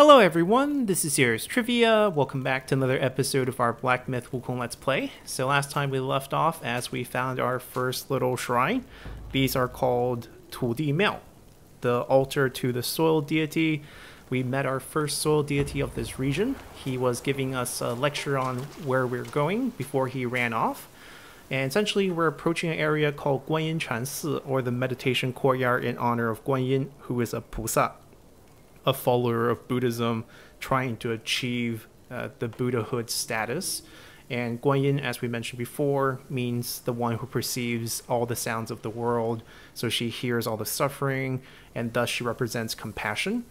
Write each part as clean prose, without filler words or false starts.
Hello everyone, this is Serious Trivia. Welcome back to another episode of our Black Myth Wukong Let's Play. So last time we left off as we found our first little shrine. These are called Tu Di Miao, the altar to the soil deity. We met our first soil deity of this region. He was giving us a lecture on where we're going before he ran off. And essentially we're approaching an area called Guanyin Chansi, or the meditation courtyard in honor of Guanyin, who is a Pusa, a follower of Buddhism trying to achieve the Buddhahood status. And Guanyin, as we mentioned before, means the one who perceives all the sounds of the world. So she hears all the suffering, and thus she represents compassion.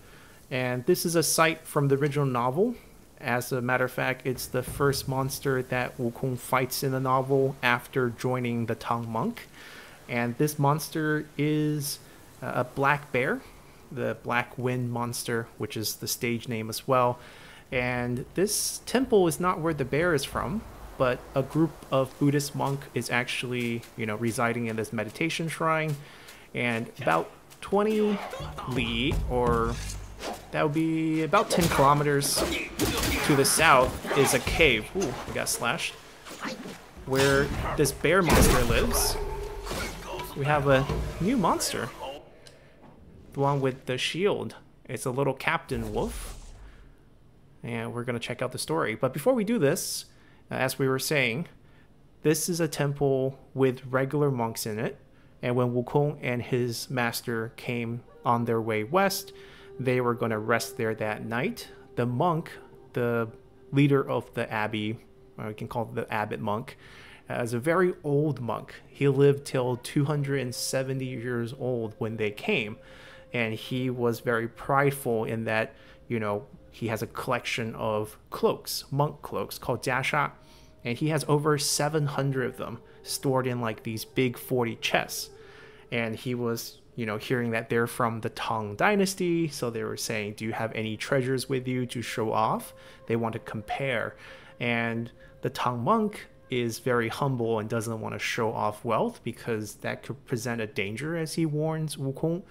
And this is a site from the original novel. As a matter of fact, it's the first monster that Wukong fights in the novel after joining the Tang monk. And this monster is a black bear, the Black Wind monster, which is the stage name as well. And this temple is not where the bear is from, but a group of Buddhist monk is actually, residing in this meditation shrine. And about 20 li, or that would be about 10 kilometers to the south, is a cave. Ooh, I got slashed. Where this bear monster lives. We have a new monster. The one with the shield. It's a little Captain Wolf. And we're going to check out the story. But before we do this, as we were saying, this is a temple with regular monks in it. And when Wukong and his master came on their way west, they were going to rest there that night. The monk, the leader of the abbey, or we can call it the abbot monk, is a very old monk. He lived till 270 years old when they came. And he was very prideful in that, he has a collection of cloaks, monk cloaks, called jiasha. And he has over 700 of them stored in like these big 40 chests. And he was, hearing that they're from the Tang dynasty. So they were saying, do you have any treasures with you to show off? They want to compare. And the Tang monk is very humble and doesn't want to show off wealth because that could present a danger, as he warns Wukong.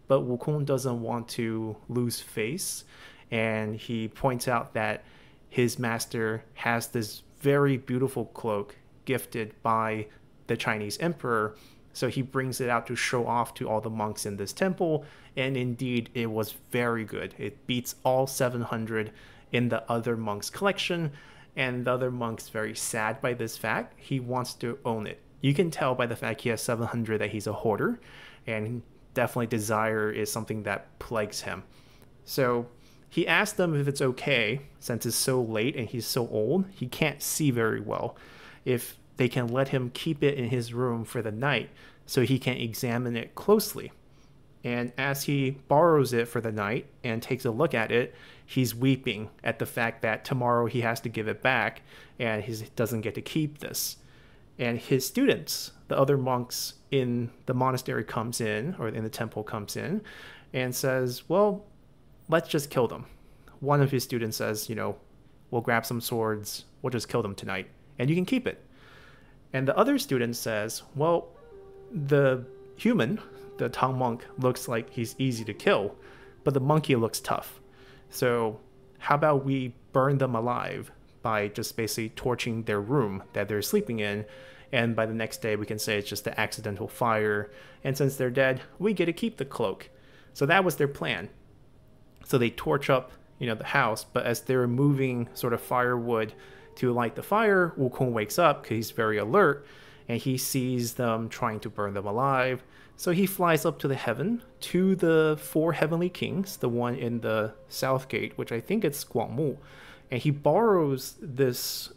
But Wukong doesn't want to lose face. And he points out that his master has this very beautiful cloak gifted by the Chinese emperor. So he brings it out to show off to all the monks in this temple. And indeed, it was very good. It beats all 700 in the other monks' collection. And the other monk's very sad by this fact. He wants to own it. You can tell by the fact he has 700 that he's a hoarder. And definitely desire is something that plagues him. So he asked them if it's okay, since it's so late and he's so old, he can't see very well, if they can let him keep it in his room for the night so he can examine it closely. And as he borrows it for the night and takes a look at it, he's weeping at the fact that tomorrow he has to give it back and he doesn't get to keep this. And his students, the other monks in the monastery comes in, or in the temple comes in, and says, well, let's just kill them. One of his students says, we'll grab some swords, we'll just kill them tonight, and you can keep it. And the other student says, well, the human, the Tang monk, looks like he's easy to kill, but the monkey looks tough. So how about we burn them alive by just basically torching their room that they're sleeping in, and by the next day we can say it's just an accidental fire, and since they're dead, we get to keep the cloak. So that was their plan. So they torch up, the house, but as they're moving sort of firewood to light the fire, Wukong wakes up because he's very alert, and he sees them trying to burn them alive. So he flies up to the heaven, to the 4 heavenly kings, the one in the south gate, which I think it's Guangmu, and he borrows this,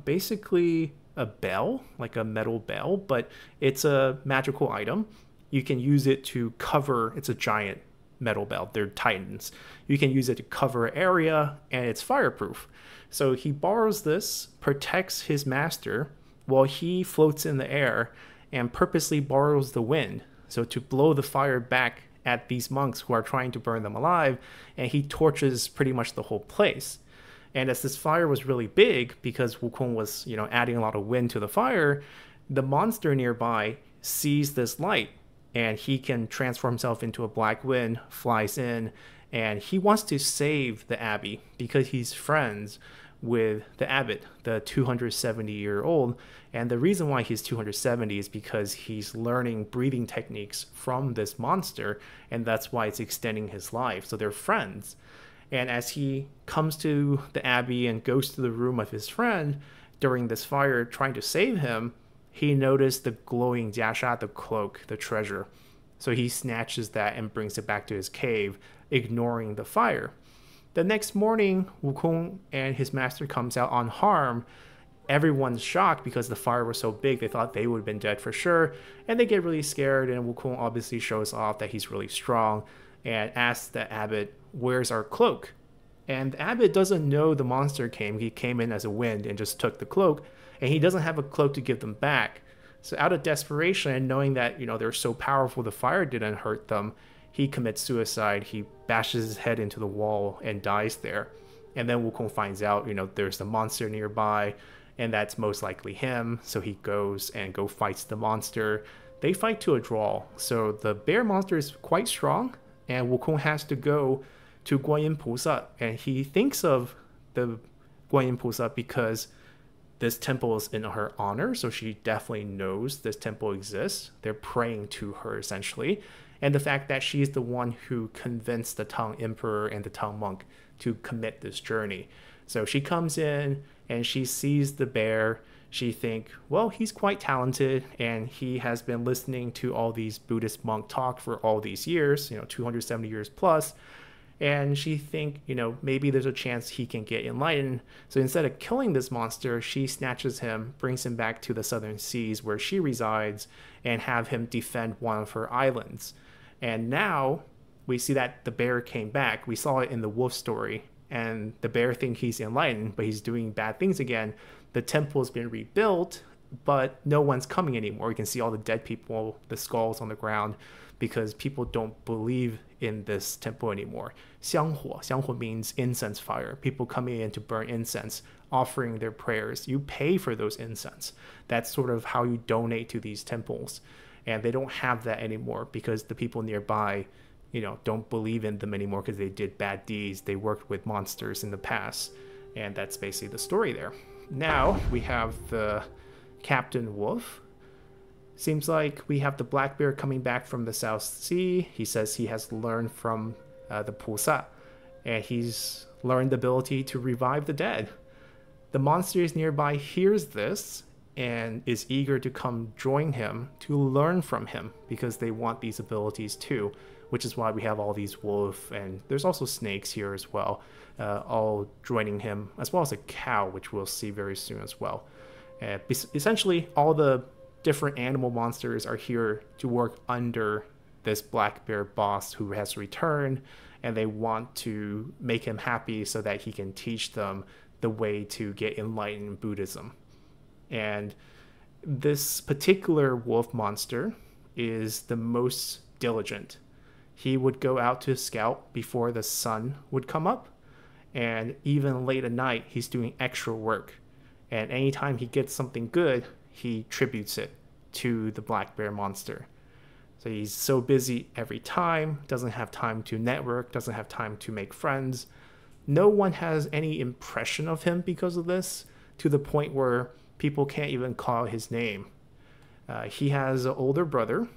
basically a bell, like a metal bell, but it's a magical item. You can use it to cover, it's a giant metal bell, they're titans. You can use it to cover an area, and it's fireproof. So he borrows this, protects his master, while he floats in the air, and purposely borrows the wind, so to blow the fire back at these monks who are trying to burn them alive, and he torches pretty much the whole place. And as this fire was really big, because Wukong was, adding a lot of wind to the fire, the monster nearby sees this light, and he can transform himself into a black wind, flies in, and he wants to save the abbey because he's friends with the abbot, the 270-year-old. And the reason why he's 270 is because he's learning breathing techniques from this monster, and that's why it's extending his life. So they're friends. And as he comes to the abbey and goes to the room of his friend during this fire trying to save him, he noticed the glowing jiasha, the cloak, the treasure. So he snatches that and brings it back to his cave, ignoring the fire. The next morning, Wukong and his master comes out unharmed. Everyone's shocked because the fire was so big, they thought they would have been dead for sure. And they get really scared, and Wukong obviously shows off that he's really strong and asks the abbot, "Where's our cloak?" And the abbot doesn't know the monster came. He came in as a wind and just took the cloak, and he doesn't have a cloak to give them back. So out of desperation and knowing that, they're so powerful the fire didn't hurt them, he commits suicide. He bashes his head into the wall and dies there. And then Wukong finds out, there's a monster nearby, and that's most likely him. So he goes and fights the monster. They fight to a draw. So the bear monster is quite strong, and Wukong has to go to Guanyin Pusa. And he thinks of the Guanyin Pusa because this temple is in her honor, so she definitely knows this temple exists. They're praying to her, essentially. And the fact that she's the one who convinced the Tang Emperor and the Tang monk to commit this journey. So she comes in and she sees the bear. She thinks, well, he's quite talented, and he has been listening to all these Buddhist monk talk for all these years, 270 years plus. And she think, maybe there's a chance he can get enlightened. So instead of killing this monster, she snatches him, brings him back to the southern seas where she resides, and have him defend one of her islands. And now we see that the bear came back. We saw it in the wolf story, and the bear thinks he's enlightened, but he's doing bad things again. The temple has been rebuilt, but no one's coming anymore. You can see all the dead people, the skulls on the ground, because people don't believe in this temple anymore. 香火, 香火 means incense fire. People coming in to burn incense, offering their prayers. You pay for those incense. That's sort of how you donate to these temples. And they don't have that anymore because the people nearby, don't believe in them anymore because they did bad deeds. They worked with monsters in the past. And that's basically the story there. Now we have the Captain Wolf. Seems like we have the black bear coming back from the South Sea. He says he has learned from the Pusa, and he's learned the ability to revive the dead. The monsters nearby hears this and is eager to come join him to learn from him because they want these abilities too, which is why we have all these wolf, and there's also snakes here as well, all joining him, as well as a cow, which we'll see very soon as well. Essentially, all the different animal monsters are here to work under this black bear boss who has returned, and they want to make him happy so that he can teach them the way to get enlightened Buddhism. And this particular wolf monster is the most diligent. He would go out to scout before the sun would come up, and even late at night he's doing extra work. And anytime he gets something good, he tributes it to the black bear monster. So he's so busy every time, doesn't have time to network, doesn't have time to make friends. No one has any impression of him because of this, to the point where people can't even call his name. He has an older brother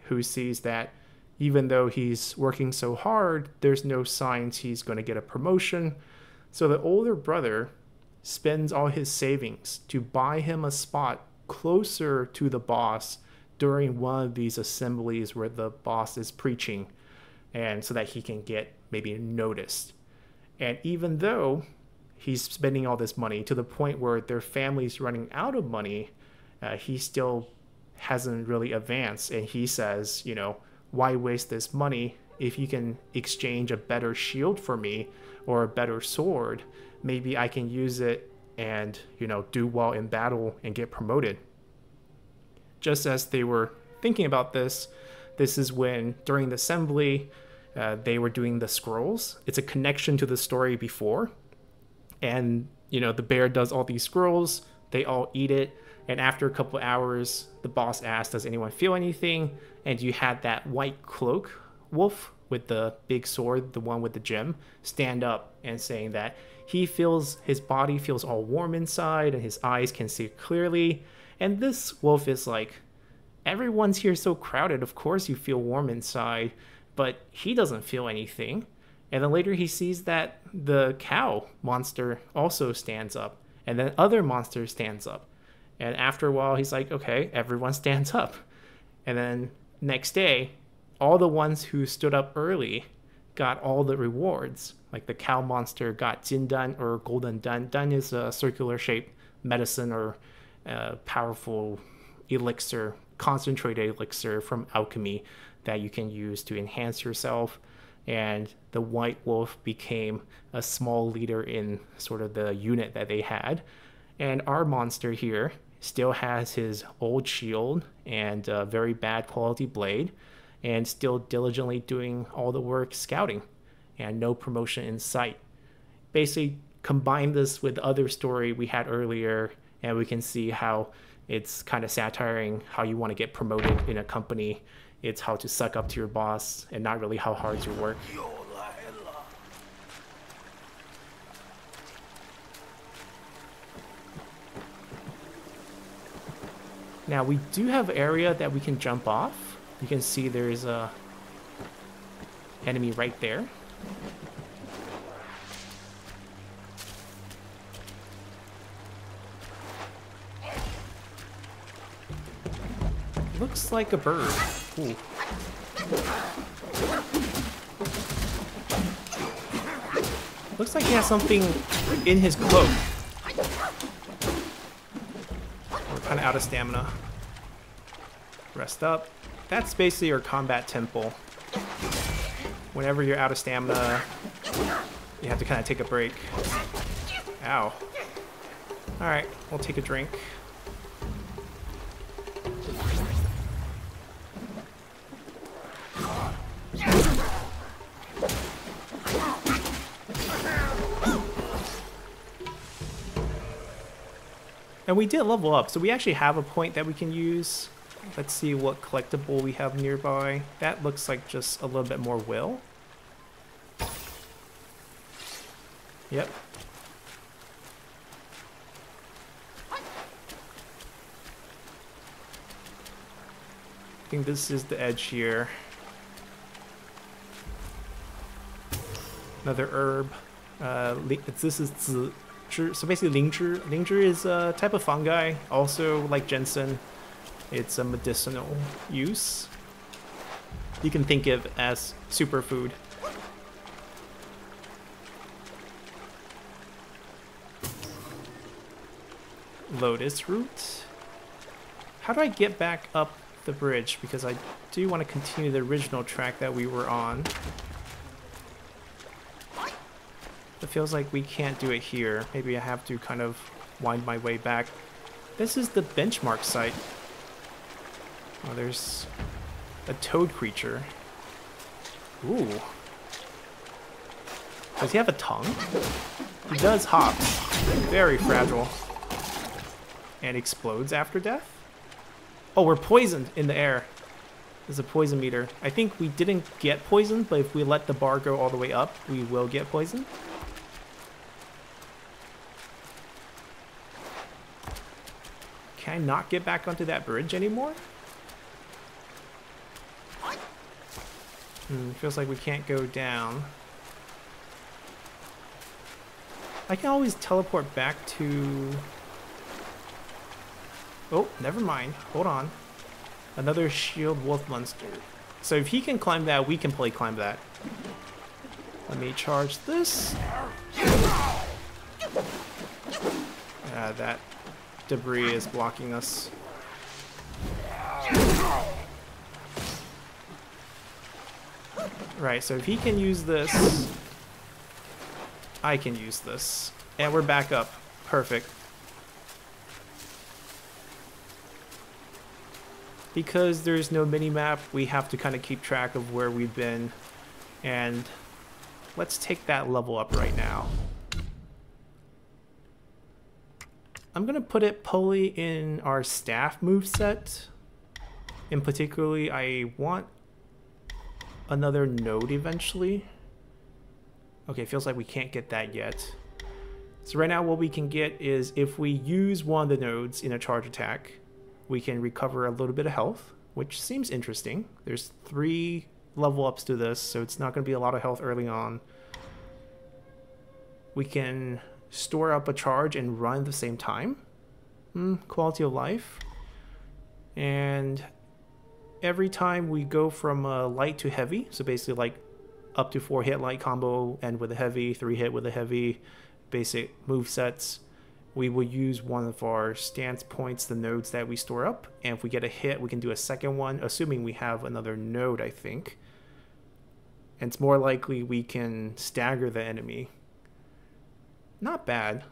who sees that even though he's working so hard, there's no signs he's going to get a promotion. So the older brother spends all his savings to buy him a spot closer to the boss during one of these assemblies where the boss is preaching, and so that he can get maybe noticed. And even though he's spending all this money to the point where their family's running out of money, he still hasn't really advanced. And he says, why waste this money if you can exchange a better shield for me or a better sword? Maybe I can use it and, do well in battle and get promoted. Just as they were thinking about this, this is when, during the assembly, they were doing the scrolls. It's a connection to the story before. And, the bear does all these scrolls. They all eat it. And after a couple hours, the boss asked, does anyone feel anything? And you had that white cloak wolf with the big sword, the one with the gem, stand up and saying that he feels his body feels all warm inside and his eyes can see clearly. And this wolf is like, everyone's here so crowded, of course you feel warm inside, but he doesn't feel anything. And then later he sees that the cow monster also stands up, and then other monster stands up. And after a while he's like, okay, everyone stands up. And then next day, all the ones who stood up early got all the rewards. Like the cow monster got Jindan or Golden Dan. Dan is a circular shaped medicine or powerful elixir, concentrated elixir from alchemy that you can use to enhance yourself. And the white wolf became a small leader in sort of the unit that they had. And our monster here still has his old shield and a very bad quality blade, and still diligently doing all the work scouting, and no promotion in sight. Basically, combine this with the other story we had earlier, and we can see how it's kind of satiring how you want to get promoted in a company. It's how to suck up to your boss and not really how hard you work. Now we do have an area that we can jump off. You can see there's a enemy right there. Looks like a bird. Ooh. Looks like he has something in his cloak. We're kind of out of stamina. Rest up. That's basically your combat temple. Whenever you're out of stamina, you have to kind of take a break. Ow. Alright, we'll take a drink. And we did level up, so we actually have a point that we can use. Let's see what collectible we have nearby. That looks like just a little bit more will. Yep. I think this is the edge here. Another herb. This is so basically Lingzhi. Lingzhi is a type of fungi, also like Jensen. It's a medicinal use. You can think of it as superfood. Lotus root. How do I get back up the bridge? Because I do want to continue the original track that we were on. It feels like we can't do it here. Maybe I have to kind of wind my way back. This is the benchmark site. Oh, there's a toad creature. Ooh. Does he have a tongue? He does hop. Very fragile. And explodes after death? Oh, we're poisoned in the air. There's a poison meter. I think we didn't get poisoned, but if we let the bar go all the way up, we will get poisoned. Can I not get back onto that bridge anymore? Feels like we can't go down. I can always teleport back to... Oh, never mind. Hold on. Another shield wolf monster. So if he can climb that, we can probably climb that. Let me charge this. That debris is blocking us. Right, so if he can use this, I can use this. And we're back up. Perfect. Because there's no mini-map, we have to kind of keep track of where we've been. And let's take that level up right now. I'm going to put it probably in our staff moveset. In particularly, I want another node eventually. Okay, feels like we can't get that yet. So right now what we can get is if we use one of the nodes in a charge attack, we can recover a little bit of health, which seems interesting. There's 3 level ups to this, so it's not going to be a lot of health early on. We can store up a charge and run at the same time. Quality of life. And every time we go from light to heavy, so basically like up to 4 hit light combo, end with a heavy, 3 hit with a heavy, basic move sets, we will use one of our stance points, the nodes that we store up, and if we get a hit, we can do a second one, assuming we have another node, I think. And it's more likely we can stagger the enemy. Not bad.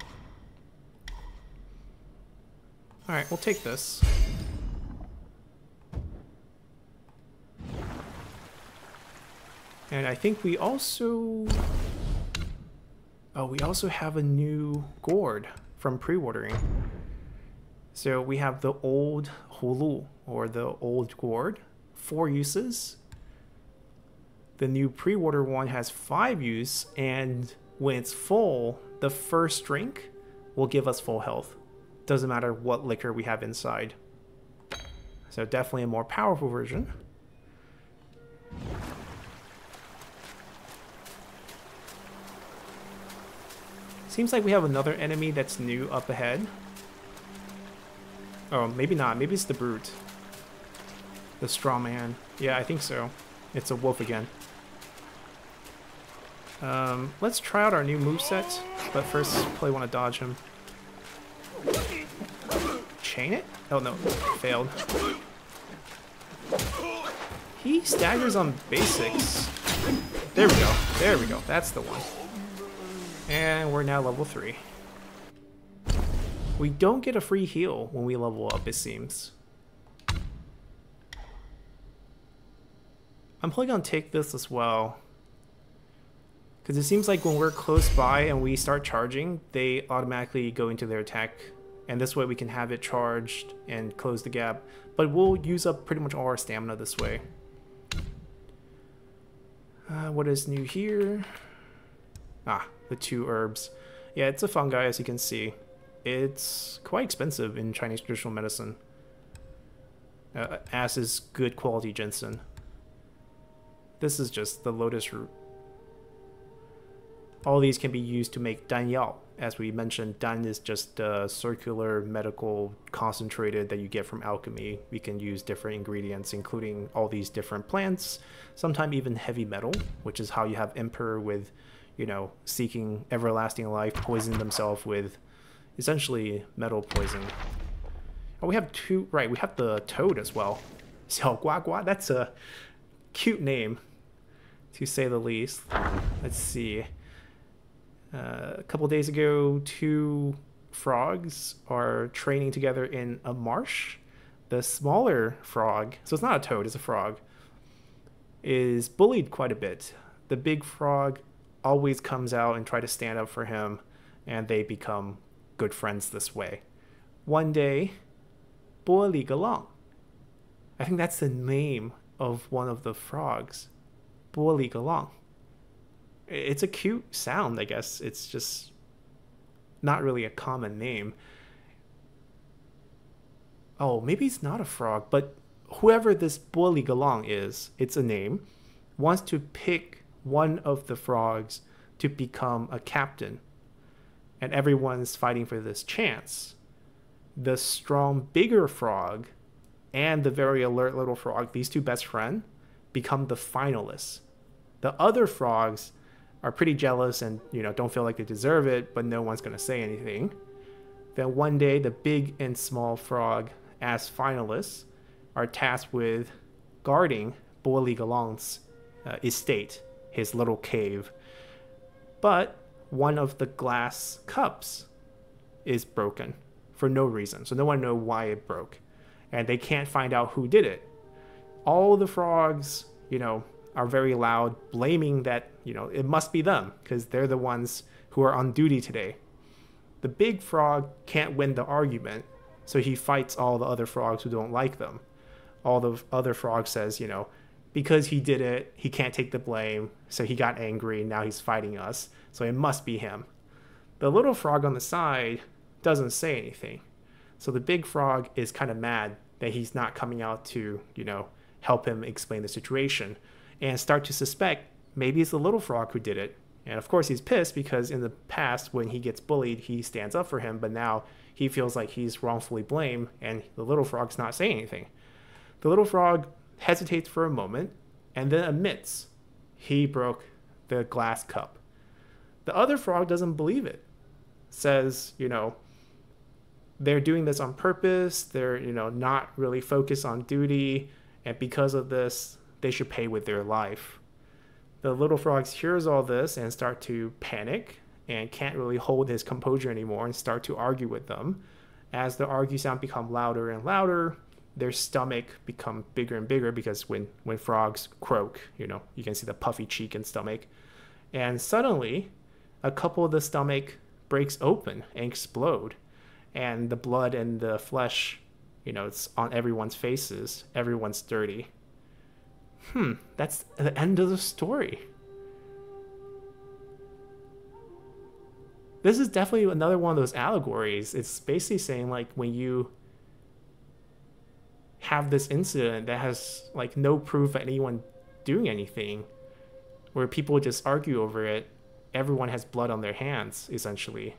Alright, we'll take this. And I think we also... Oh, we also have a new gourd from pre-ordering. So we have the old Hulu, or the old gourd, 4 uses. The new pre-order one has 5 use, and when it's full, the first drink will give us full health. Doesn't matter what liquor we have inside. So definitely a more powerful version. Seems like we have another enemy that's new up ahead. Oh, maybe not. Maybe it's the Brute. The Straw Man. Yeah, I think so. It's a wolf again. Let's try out our new moveset, but first probably want to dodge him. Chain it? Oh no, failed. He staggers on basics. There we go. There we go. That's the one. And we're now level 3. We don't get a free heal when we level up, it seems. I'm probably going to take this as well. Because it seems like when we're close by and we start charging, they automatically go into their attack. And this way we can have it charged and close the gap. But we'll use up pretty much all our stamina this way. What is new here? Ah, the 2 herbs. Yeah, it's a fungi, as you can see. It's quite expensive in Chinese traditional medicine. As is good quality ginseng. This is just the lotus root. All these can be used to make danyao. As we mentioned, dan is just a circular medical concentrated that you get from alchemy. We can use different ingredients, including all these different plants, sometimes even heavy metal, which is how you have Emperor with, you know, seeking everlasting life, poisoning themselves with essentially metal poison. Oh, we have 2, right, we have the toad as well. Xiao Gua Gua, that's a cute name, to say the least. Let's see. A couple days ago, 2 frogs are training together in a marsh. The smaller frog, so it's not a toad, it's a frog, is bullied quite a bit. The big frog always comes out and try to stand up for him, and they become good friends this way. One day, Bo Li Galang. I think that's the name of one of the frogs. Bo Li Galang. It's a cute sound, I guess. It's just not really a common name. Oh, maybe it's not a frog, but whoever this Bo Li Galang is, it's a name, wants to pick one of the frogs to become a captain. And everyone's fighting for this chance. The strong, bigger frog and the very alert little frog, these 2 best friends, become the finalists. The other frogs are pretty jealous and, you know, don't feel like they deserve it, but no one's going to say anything. Then one day, the big and small frog, as finalists, are tasked with guarding Bo Li Galang's estate, his little cave. But one of the glass cups is broken for no reason, so no one knows why it broke. And they can't find out who did it. All the frogs, you know, are very loud, blaming that, you know, it must be them, because they're the ones who are on duty today. The big frog can't win the argument, so he fights all the other frogs who don't like them. All the other frogs says, you know, because he did it, he can't take the blame, so he got angry, now he's fighting us, so it must be him. The little frog on the side doesn't say anything. So the big frog is kind of mad that he's not coming out to, help him explain the situation, and start to suspect maybe it's the little frog who did it. And of course he's pissed because in the past when he gets bullied, he stands up for him, but now he feels like he's wrongfully blamed and the little frog's not saying anything. The little frog hesitates for a moment and then admits he broke the glass cup. The other frog doesn't believe it. Says, they're doing this on purpose. They're, not really focused on duty. And because of this, they should pay with their life. The little frog hears all this and start to panic and can't really hold his composure anymore and start to argue with them. As the argue sound become louder and louder, their stomach become bigger and bigger because when frogs croak, you can see the puffy cheek and stomach. And suddenly, a couple of the stomach breaks open and explode. And the blood and the flesh, it's on everyone's faces. Everyone's dirty. That's the end of the story. This is definitely another one of those allegories. It's basically saying, like, when you have this incident that has, like, no proof of anyone doing anything, where people just argue over it, everyone has blood on their hands, essentially.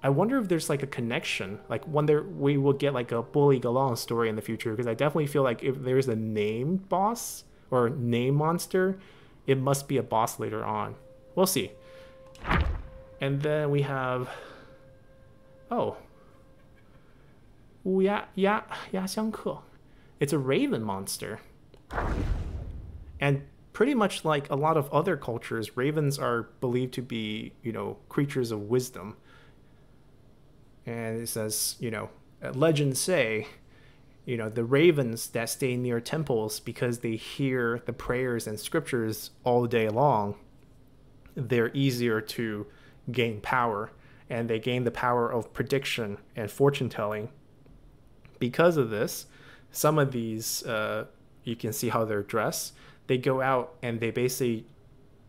I wonder if there's like a connection, like we will get like a Bully Galan story in the future, because I definitely feel like if there's a named boss or name monster, it must be a boss later on. We'll see. And then we have, Xiangke. It's a raven monster. And pretty much like a lot of other cultures, ravens are believed to be, creatures of wisdom. And it says, legends say, the ravens that stay near temples, because they hear the prayers and scriptures all day long, they're easier to gain power. And they gain the power of prediction and fortune telling. Because of this, some of these, you can see how they're dressed. They go out and they basically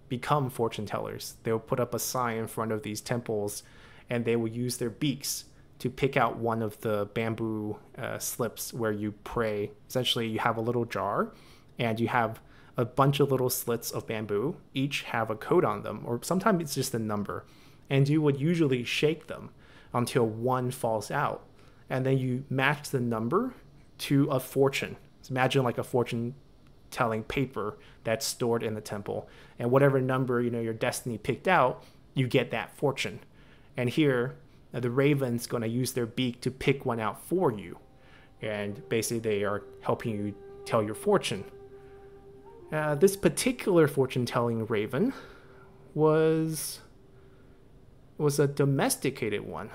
become fortune tellers. They'll put up a sign in front of these temples, and they will use their beaks to pick out one of the bamboo slips where you pray. Essentially, you have a little jar, and you have a bunch of little slits of bamboo. Each have a code on them, or sometimes it's just a number. And you would usually shake them until one falls out. And then you match the number to a fortune. So imagine like a fortune telling paper that's stored in the temple. And whatever number, your destiny picked out, you get that fortune. And here, the raven's going to use their beak to pick one out for you. And basically they are helping you tell your fortune. This particular fortune-telling raven was a domesticated one.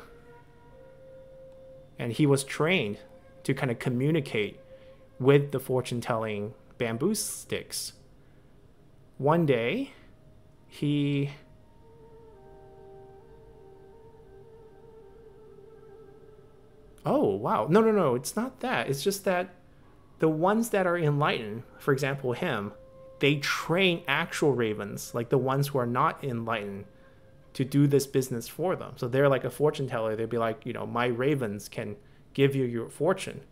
And he was trained to kind of communicate with the fortune-telling bamboo sticks. One day, Oh, wow. No, it's not that. It's just that the ones that are enlightened, for example, him, they train actual ravens, like the ones who are not enlightened, to do this business for them. So they're like a fortune teller. They'd be like, my ravens can give you your fortune.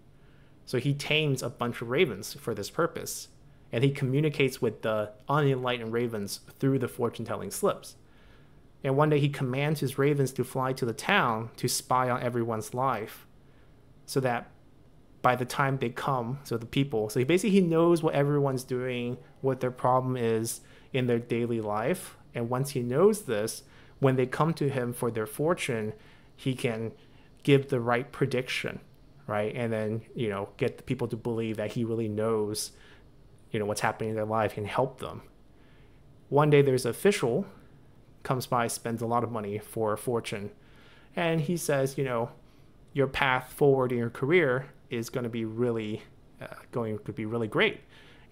So he tames a bunch of ravens for this purpose. And he communicates with the unenlightened ravens through the fortune-telling slips. And one day he commands his ravens to fly to the town to spy on everyone's life, so that by the time they come, so the people, so he knows what everyone's doing, what their problem is in their daily life. And once he knows this, when they come to him for their fortune, he can give the right prediction, right? And then, get the people to believe that he really knows, what's happening in their life, and help them. One day there's an official comes by, spends a lot of money for a fortune, and he says, your path forward in your career is going to be really great,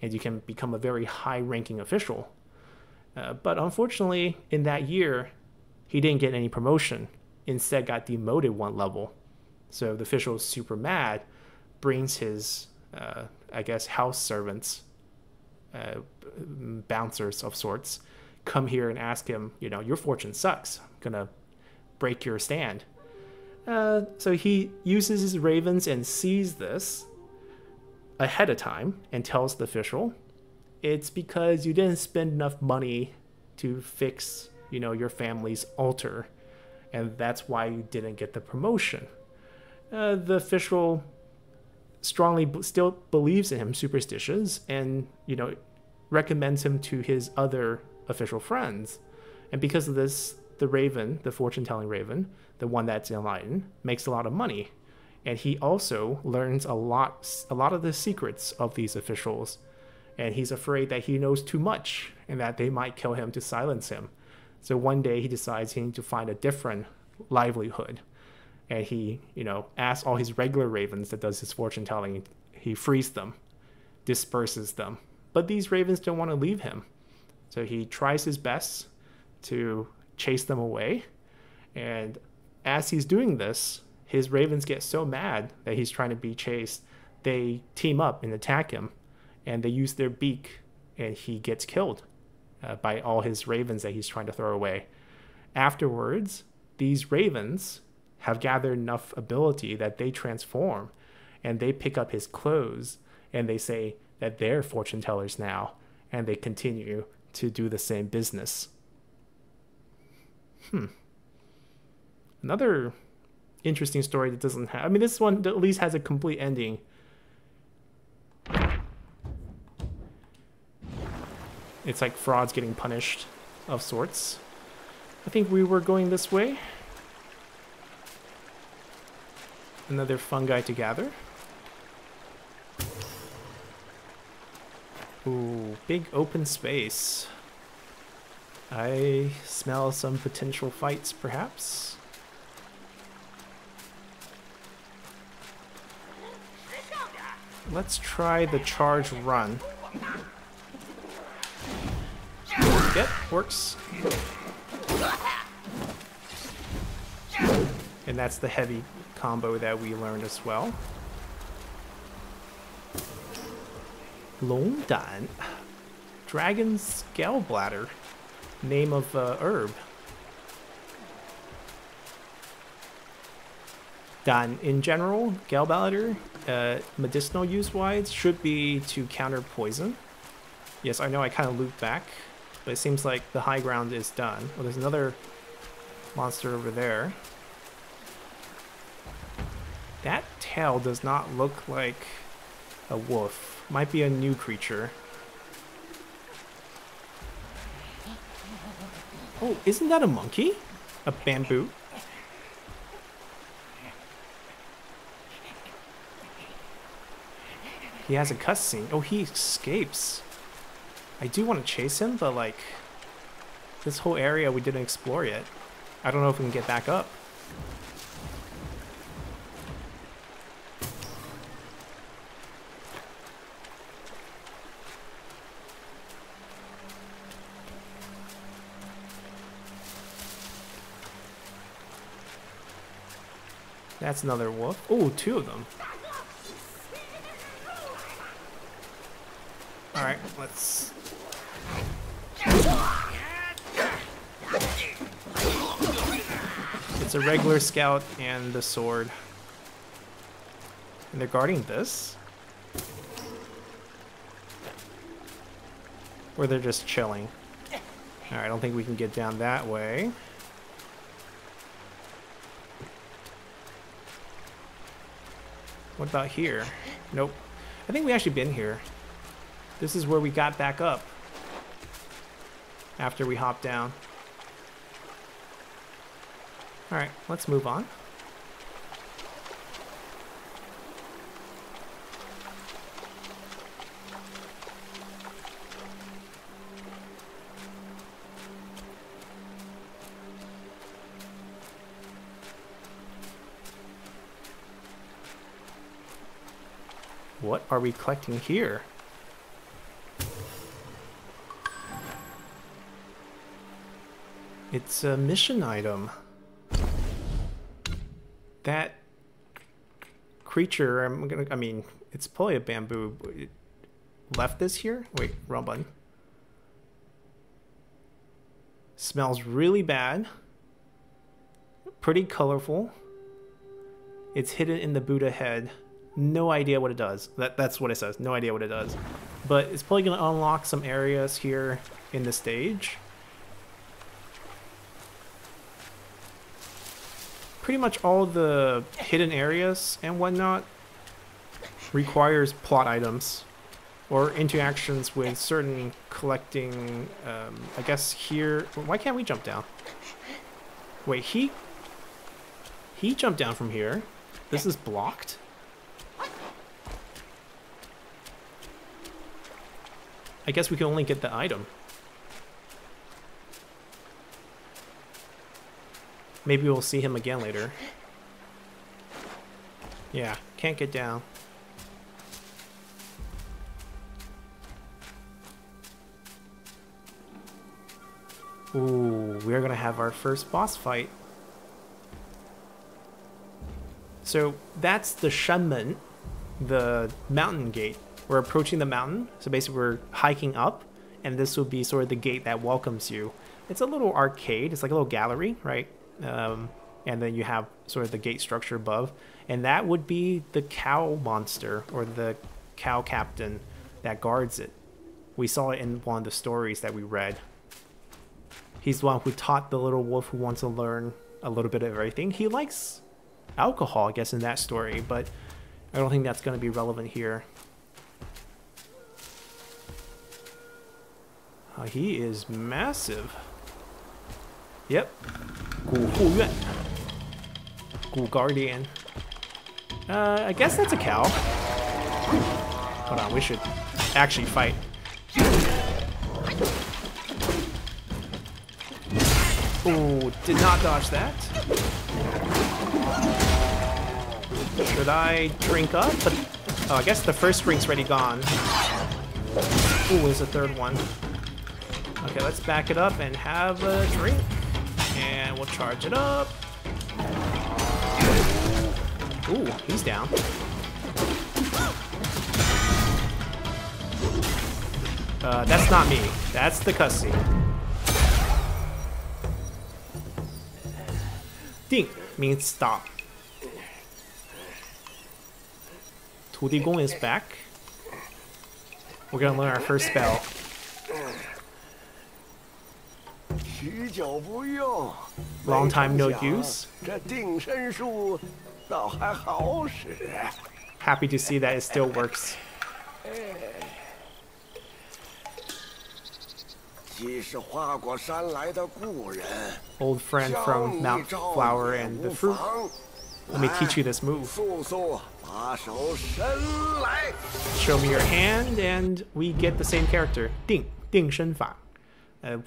and you can become a very high-ranking official. But unfortunately, in that year, he didn't get any promotion. Instead, got demoted one level. So the official is super mad, brings his I guess, house servants, bouncers of sorts, come here and ask him, your fortune sucks. I'm gonna break your stand. So he uses his ravens and sees this ahead of time and tells the official, it's because you didn't spend enough money to fix, your family's altar, and that's why you didn't get the promotion. The official strongly still believes in him, superstitious, and, recommends him to his other official friends. And because of this, the raven, the fortune-telling raven, the one that's enlightened, makes a lot of money. And he also learns a lot of the secrets of these officials. And he's afraid that he knows too much and that they might kill him to silence him. So one day he decides he needs to find a different livelihood. And he, asks all his regular ravens that does his fortune telling, he frees them, disperses them. But these ravens don't want to leave him. So he tries his best to chase them away. And as he's doing this, his ravens get so mad that he's trying to be chased, they team up and attack him. And they use their beak, and he gets killed by all his ravens that he's trying to throw away. Afterwards, these ravens have gathered enough ability that they transform, and they pick up his clothes, and they say that they're fortune tellers now, and they continue to do the same business. Another interesting story that doesn't have... this one at least has a complete ending. It's like frauds getting punished of sorts. I think we were going this way. Another fungi to gather. Ooh, big open space. I smell some potential fights, perhaps. Let's try the charge run. Yep, works. And that's the heavy combo that we learned as well. Longdan. Dragon's gallbladder. Name of herb. Dan, in general, gallbladder, medicinal use-wise, should be to counter poison. Yes, I know I kind of looped back, but it seems like the high ground is done. Well, there's another monster over there. That tail does not look like a wolf. Might be a new creature. Oh, isn't that a monkey? A bamboo? He has a cutscene. Oh, he escapes. I do want to chase him, but like, this whole area we didn't explore yet. I don't know if we can get back up. That's another wolf. Oh, two of them. Alright, let's... It's a regular scout and the sword. And they're guarding this? Or they're just chilling? Alright, I don't think we can get down that way. What about here? Nope. I think we actually been here. This is where we got back up after we hopped down. Alright, let's move on. What are we collecting here? It's a mission item. That creature, It's probably a bamboo. It left this here? Wait, wrong button. Smells really bad. Pretty colorful. It's hidden in the Buddha head. No idea what it does. That's what it says. No idea what it does. But it's probably going to unlock some areas here in the stage. Pretty much all the hidden areas and whatnot requires plot items or interactions with certain collecting, I guess here. Why can't we jump down? Wait, he jumped down from here. This is blocked. I guess we can only get the item. Maybe we'll see him again later. Yeah, can't get down. Ooh, we're gonna have our first boss fight. So that's the Shenmen, the mountain gate. We're approaching the mountain, so basically we're hiking up, and this will be sort of the gate that welcomes you. It's a little arcade, it's like a little gallery, right? And then you have sort of the gate structure above, and that would be the cow monster, or the cow captain that guards it. We saw it in one of the stories that we read. He's the one who taught the little wolf who wants to learn a little bit of everything. He likes alcohol, I guess, in that story, but I don't think that's going to be relevant here. He is massive. Yep. Gu Guardian. I guess that's a cow. Hold on, we should actually fight. Ooh, did not dodge that. Should I drink up? But oh, I guess the first drink's already gone. Ooh, there's a third one. Okay, let's back it up and have a drink. And we'll charge it up. Ooh, he's down. That's not me. That's the cutscene. Ding means stop. Tudigong is back. We're gonna learn our first spell. Long time no use. Happy to see that it still works. Old friend from Mount Flower and the Fruit. Let me teach you this move. Show me your hand and we get the same character. Ding Shen Fa.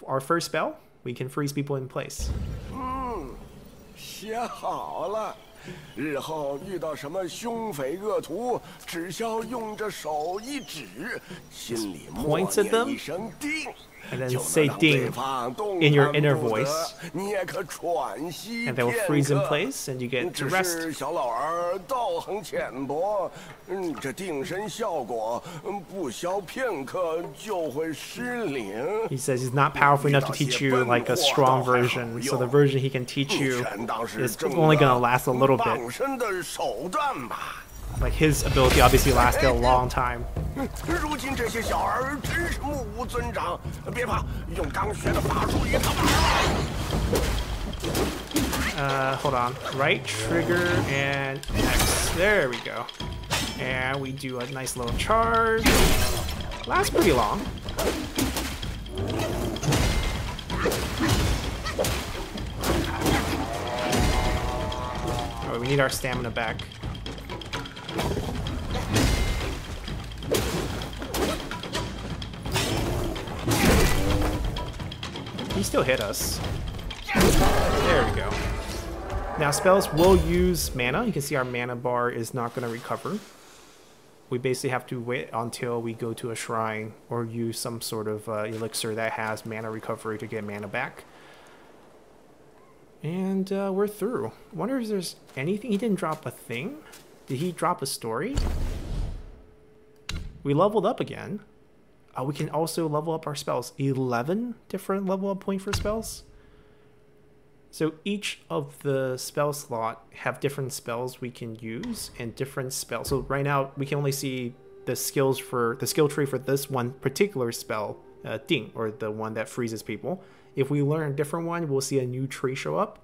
Our first spell, we can freeze people in place. 写好了，日后遇到什么凶匪恶徒，只需用着手一指，心里默念一声定。 And then say ding in your inner voice. And they will freeze in place and you get to rest. He says he's not powerful enough to teach you like a strong version, so the version he can teach you is only going to last a little bit. Like his ability obviously lasted a long time. Hold on. Right trigger and X. There we go. And we do a nice little charge. Lasts pretty long. Oh, we need our stamina back. He still hit us. There we go. Now spells will use mana. You can see our mana bar is not going to recover. We basically have to wait until we go to a shrine or use some sort of elixir that has mana recovery to get mana back. And we're through. I wonder if there's anything. He didn't drop a thing. Did he drop a story? We leveled up again. We can also level up our spells. 11 different level up point for spells. So each of the spell slot have different spells we can use and different spells. So right now we can only see the skill tree for this one particular spell, Ding, or the one that freezes people. If we learn a different one, we'll see a new tree show up,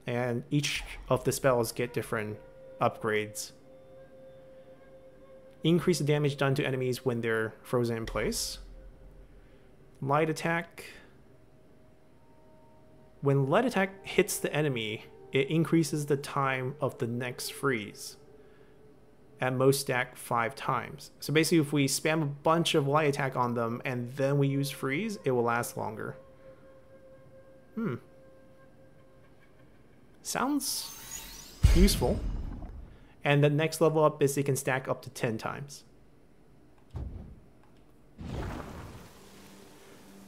and each of the spells get different upgrades. Increase the damage done to enemies when they're frozen in place. Light attack. When light attack hits the enemy, it increases the time of the next freeze. At most stack 5 times. So basically if we spam a bunch of light attack on them and then we use freeze, it will last longer. Sounds useful. And the next level up is it can stack up to 10 times.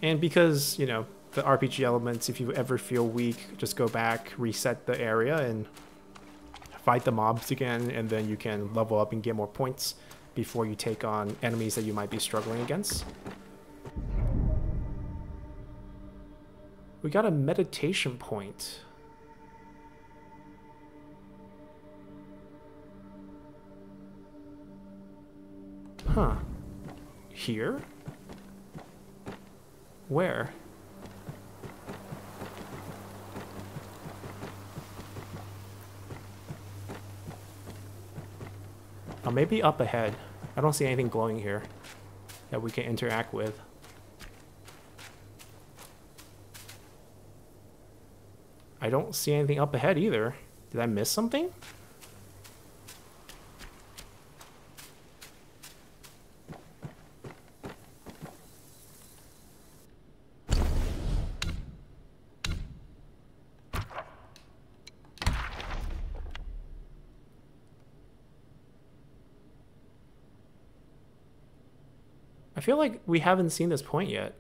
And because, you know, the RPG elements, if you ever feel weak, just go back, reset the area, and fight the mobs again, and then you can level up and get more points before you take on enemies that you might be struggling against. We got a meditation point. Huh. Here? Where? Oh, maybe up ahead. I don't see anything glowing here that we can interact with. I don't see anything up ahead either. Did I miss something? I feel like we haven't seen this point yet.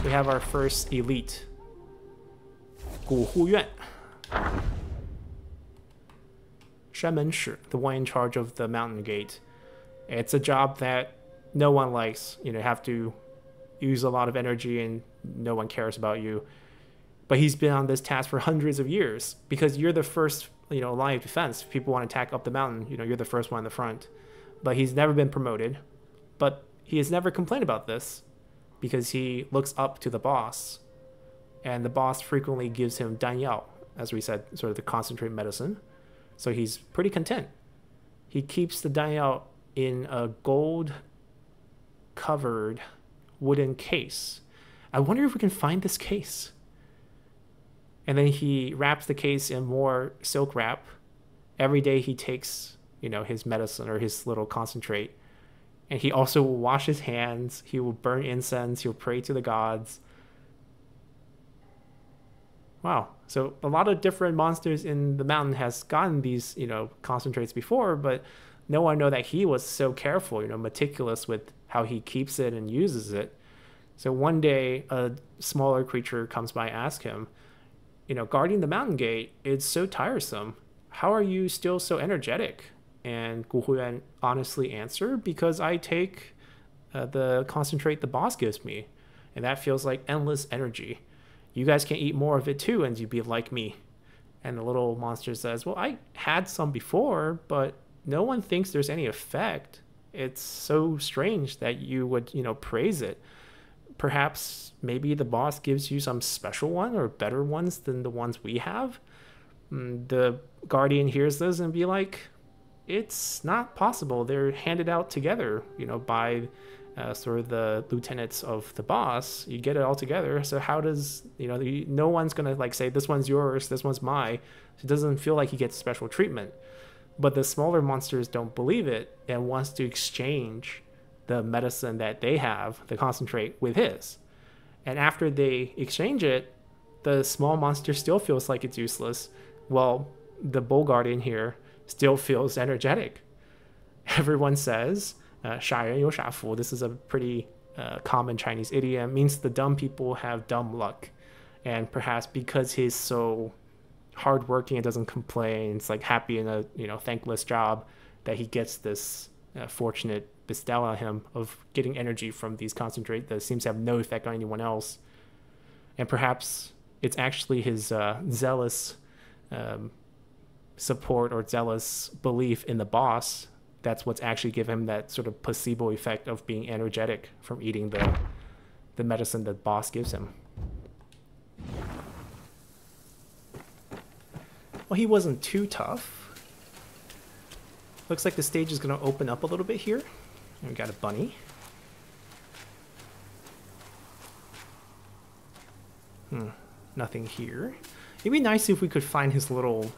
We have our first elite. 古护院. Shenmenshi, the one in charge of the mountain gate. It's a job that no one likes. You know, have to use a lot of energy and no one cares about you. But he's been on this task for hundreds of years because you're the first, you know, line of defense. If people want to attack up the mountain, you know, you're the first one in the front. But he's never been promoted. But he has never complained about this because he looks up to the boss. And the boss frequently gives him Danyao, as we said, sort of the concentrate medicine. So he's pretty content. He keeps the Danyao in a gold-covered wooden case. I wonder if we can find this case. And then he wraps the case in more silk wrap. Every day he takes, you know, his medicine or his little concentrate. And he also will wash his hands. He will burn incense. He'll pray to the gods. Wow. So a lot of different monsters in the mountain has gotten these, you know, concentrates before, but no one know that he was so careful, you know, meticulous with how he keeps it and uses it. So one day a smaller creature comes by and asks him, you know, guarding the mountain gate, it's so tiresome. How are you still so energetic? And Gu Huyan honestly answered, because I take the concentrate the boss gives me, and that feels like endless energy. You guys can eat more of it too, and you'd be like me. And the little monster says, well, I had some before, but no one thinks there's any effect. It's so strange that you would, you know, praise it. Perhaps maybe the boss gives you some special one or better ones than the ones we have. The guardian hears this and be like, it's not possible. They're handed out together, you know, by sort of the lieutenants of the boss. You get it all together. So how does, you know, no one's going to like say, this one's yours, this one's mine. It doesn't feel like he gets special treatment. But the smaller monsters don't believe it and wants to exchange the medicine that they have, the concentrate, with his. And after they exchange it, the small monster still feels like it's useless. Well, the bull guardian here still feels energetic. Everyone says, 傻人有傻福. This is a pretty common Chinese idiom. It means the dumb people have dumb luck. And perhaps because he's so hardworking and doesn't complain, it's like happy in a, you know, thankless job, that he gets this fortunate bestow on him of getting energy from these concentrate that seems to have no effect on anyone else. And perhaps it's actually his zealous support or zealous belief in the boss that's what's actually given him that sort of placebo effect of being energetic from eating the medicine the boss gives him. Well, he wasn't too tough. Looks like the stage is going to open up a little bit here. And we got a bunny. Nothing here. It'd be nice if we could find his little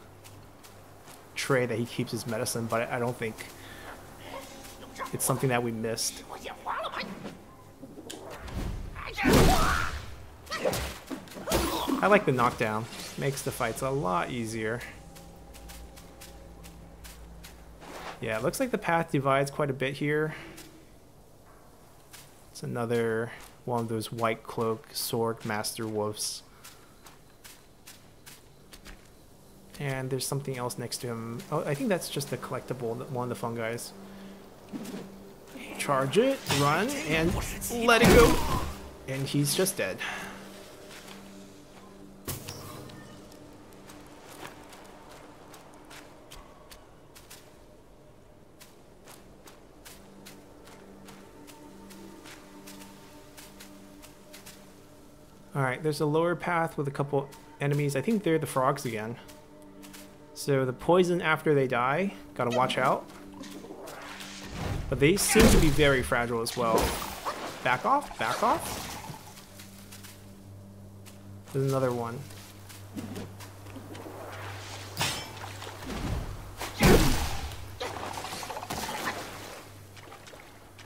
tray that he keeps his medicine, but I don't think it's something that we missed. I like the knockdown. Makes the fights a lot easier. Yeah, it looks like the path divides quite a bit here. It's another one of those white cloak sword master wolves. And there's something else next to him. Oh, I think that's just a collectible, one of the fun guys. Charge it, run, and let it go. And he's just dead. Alright, there's a lower path with a couple enemies. I think they're the frogs again. So the poison after they die, gotta watch out. But they seem to be very fragile as well. Back off, back off. There's another one.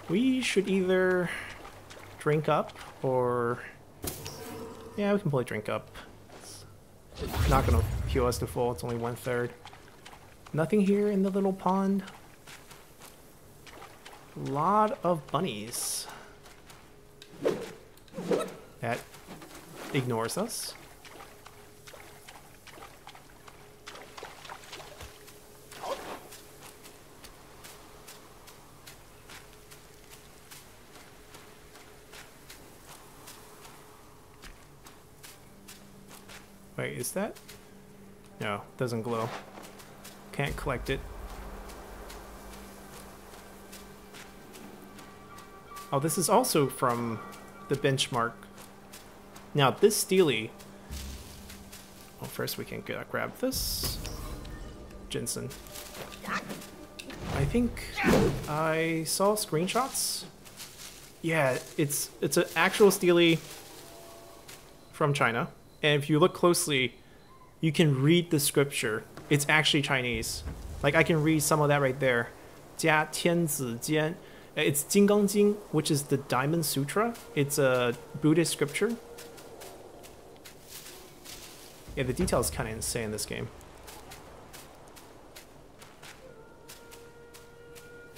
We should either drink up or... Yeah, we can probably drink up. It's not gonna heal us to full, it's only 1/3. Nothing here in the little pond. A lot of bunnies. That ignores us. Wait, is that? No, doesn't glow. Can't collect it. Oh, this is also from the benchmark. Now, this Steely... Well, first we can grab this. Jensen. I think I saw screenshots. Yeah, it's an actual Steely from China. And if you look closely, you can read the scripture. It's actually Chinese. Like, I can read some of that right there. 家天子间. It's Jinggang Jing, which is the Diamond Sutra. It's a Buddhist scripture. Yeah, the detail is kind of insane in this game.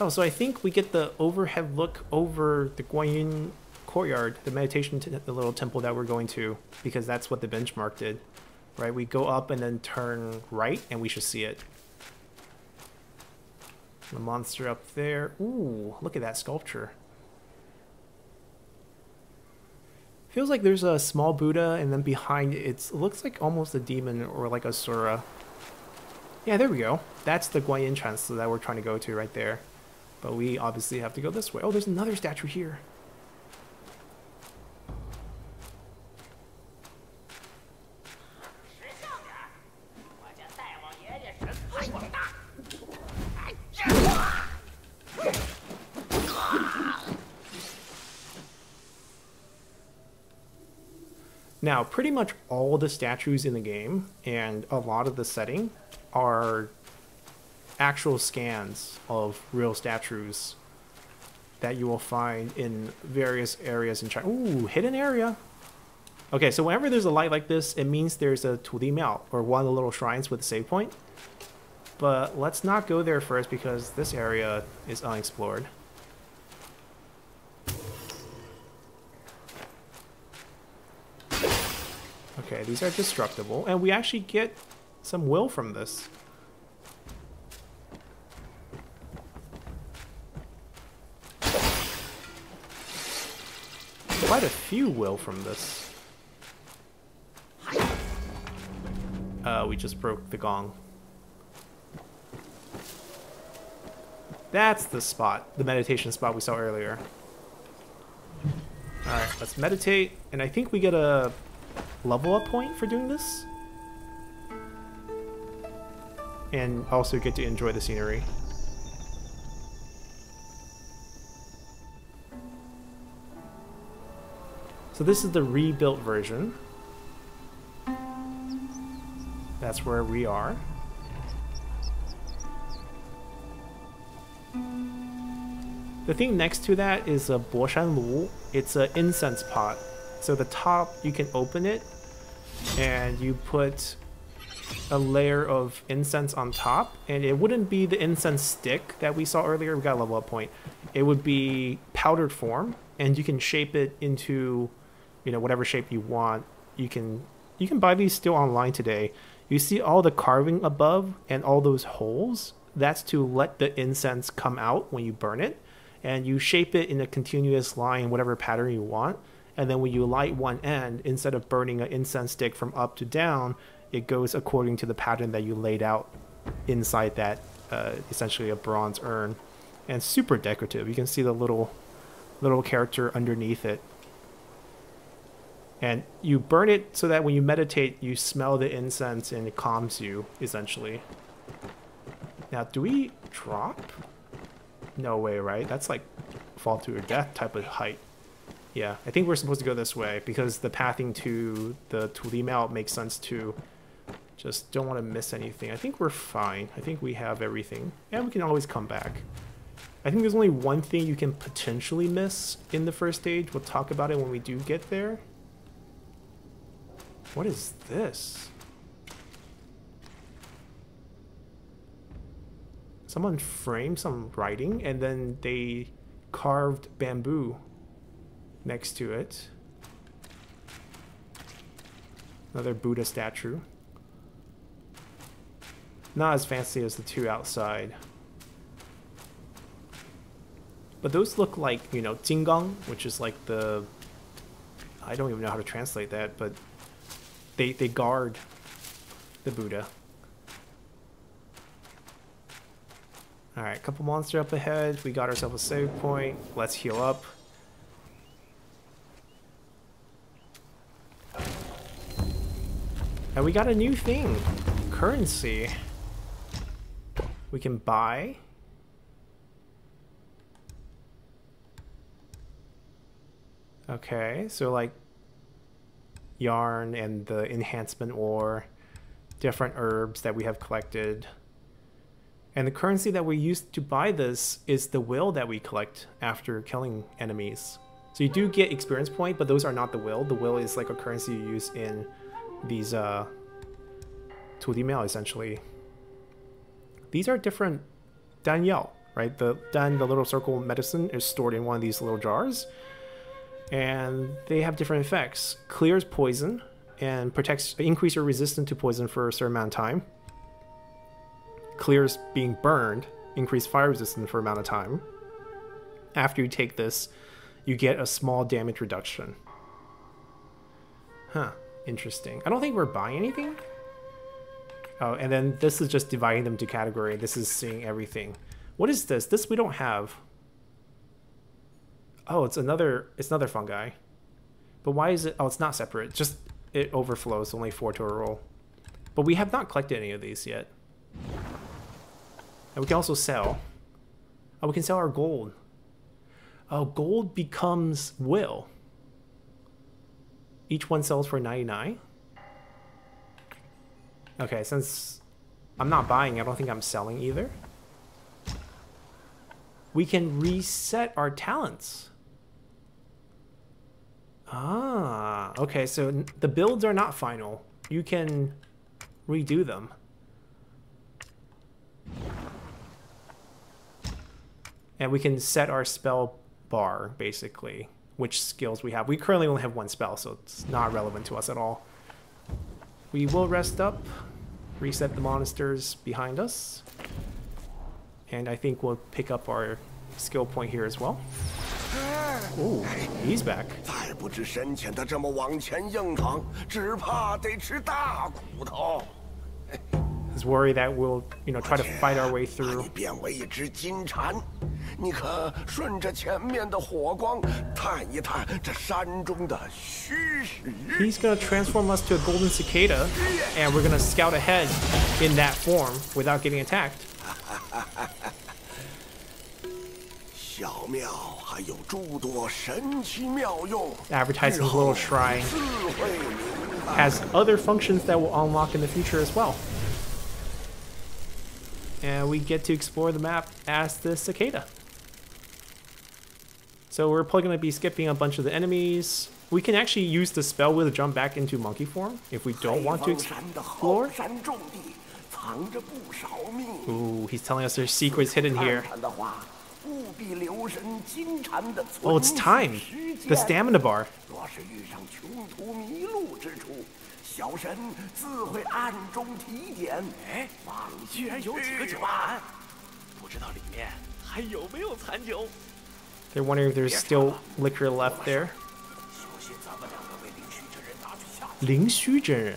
Oh, so I think we get the overhead look over the Guanyin courtyard, the meditation, the little temple that we're going to, because that's what the benchmark did, right? We go up and then turn right, and we should see it. The monster up there. Ooh, look at that sculpture. Feels like there's a small Buddha, and then behind it, it looks like almost a demon or like a Sura. Yeah, there we go. That's the Guanyin chancellor that we're trying to go to right there. But we obviously have to go this way. Oh, there's another statue here. Now, pretty much all the statues in the game and a lot of the setting are actual scans of real statues that you will find in various areas in China. Ooh, hidden area. Okay, so whenever there's a light like this, it means there's a Tudi Miao, or one of the little shrines with a save point. But let's not go there first because this area is unexplored. Okay, these are destructible, and we actually get some will from this. quite a few will from this. We just broke the gong. That's the spot, the meditation spot we saw earlier. Alright, let's meditate, and I think we get a level up point for doing this. And also get to enjoy the scenery. So this is the rebuilt version. That's where we are. The thing next to that is a Boshan Lu. It's an incense pot. So the top, you can open it, and you put a layer of incense on top, and it wouldn't be the incense stick that we saw earlier. We got a level up point. It would be powdered form, and you can shape it into, you know, whatever shape you want. You can buy these still online today. You see all the carving above and all those holes? That's to let the incense come out when you burn it. And you shape it in a continuous line, whatever pattern you want. And then when you light one end, instead of burning an incense stick from up to down, it goes according to the pattern that you laid out inside that, essentially a bronze urn. And super decorative. You can see the little character underneath it. And you burn it so that when you meditate, you smell the incense and it calms you, essentially. Now, do we drop? No way, right? That's like fall to your death type of height. Yeah, I think we're supposed to go this way because the pathing to the Tulimao makes sense too. Just don't want to miss anything. I think we're fine. I think we have everything. And we can always come back. I think there's only one thing you can potentially miss in the first stage. We'll talk about it when we do get there. What is this? Someone framed some writing and then they carved bamboo next to it. Another Buddha statue. Not as fancy as the two outside. But those look like, you know, Jinggang, which is like the... I don't even know how to translate that, but they guard the Buddha. Alright, a couple monsters up ahead. We got ourselves a save point. Let's heal up. And we got a new thing. Currency. We can buy. Okay, so like yarn and the enhancement ore, different herbs that we have collected. And the currency that we used to buy this is the will that we collect after killing enemies. So you do get experience point, but those are not the will. The will is like a currency you use in these Tulimao, essentially. These are different Danyao, right? The little circle medicine is stored in one of these little jars. And they have different effects. Clears poison and protects, increase your resistance to poison for a certain amount of time. Clears being burned, increase fire resistance for an amount of time. After you take this, you get a small damage reduction. Huh, interesting. I don't think we're buying anything. Oh, and then this is just dividing them to category. This is seeing everything. What is this? This we don't have. Oh, it's another fungi. But why is it? Oh, it's not separate. Just it overflows. Only 4 to a roll. But we have not collected any of these yet. And we can also sell. Oh, we can sell our gold. Oh, gold becomes will. Each one sells for 99. Okay, since I'm not buying, I don't think I'm selling either. We can reset our talents. Ah, okay, so the builds are not final. You can redo them. And we can set our spell bar, basically, which skills we have. We currently only have 1 spell, so it's not relevant to us at all. We will rest up, reset the monsters behind us. And I think we'll pick up our skill point here as well. Ooh, he's back. 再不知深浅的这么往前硬闯，只怕得吃大苦头。 He's worried that we'll, try to fight our way through. 你变为一只金蝉，你可顺着前面的火光探一探这山中的虚实。 He's gonna transform us to a golden cicada, and we're gonna scout ahead in that form without getting attacked. 小庙还有诸多神奇妙用。 Advertising his little shrine has other functions that will unlock in the future as well. And we get to explore the map as the cicada. So we're probably going to be skipping a bunch of the enemies. We can actually use the spell wheel to jump back into monkey form if we don't want to explore. Ooh, he's telling us there's secrets hidden here. Oh, it's time. The stamina bar. 小神自会暗中提点。哎，居然有几个酒碗，不知道里面还有没有残酒。 They're wondering if there's still liquor left there. 灵虚真人，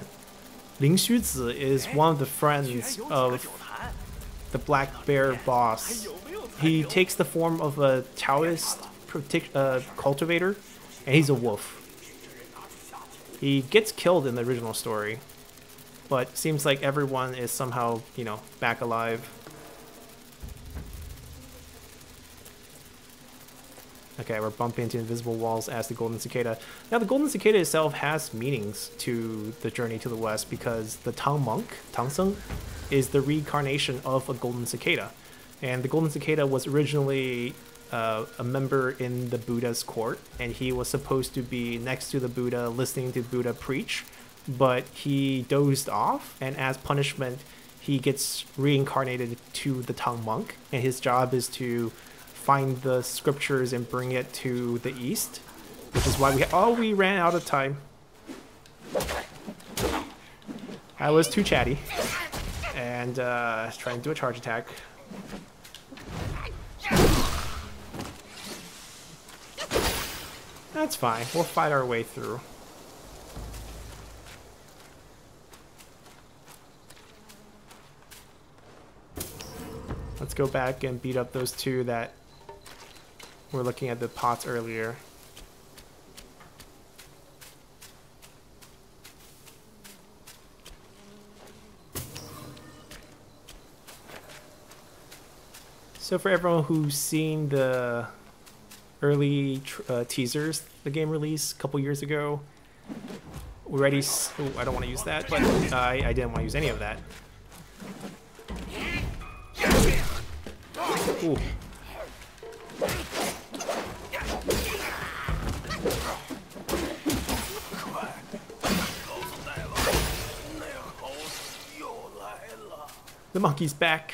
灵虚子 is one of the friends of the Black Bear boss. He takes the form of a Taoist cultivator, and he's a wolf. He gets killed in the original story, but seems like everyone is somehow, back alive. Okay, we're bumping into invisible walls as the Golden Cicada. Now, the Golden Cicada itself has meanings to the journey to the west because the Tang monk, Tang Seng, is the reincarnation of a Golden Cicada. And the Golden Cicada was originally a member in the Buddha's court, and he was supposed to be next to the Buddha listening to Buddha preach, but he dozed off, and as punishment he gets reincarnated to the Tang monk, and his job is to find the scriptures and bring it to the east, which is why we ran out of time. I was too chatty and trying to do a charge attack. That's fine. We'll fight our way through. Let's go back and beat up those two that were looking at the pots earlier. So for everyone who's seen the early teasers, the game release a couple years ago, we already... Oh, I don't want to use that, but I didn't want to use any of that. Ooh. The monkey's back.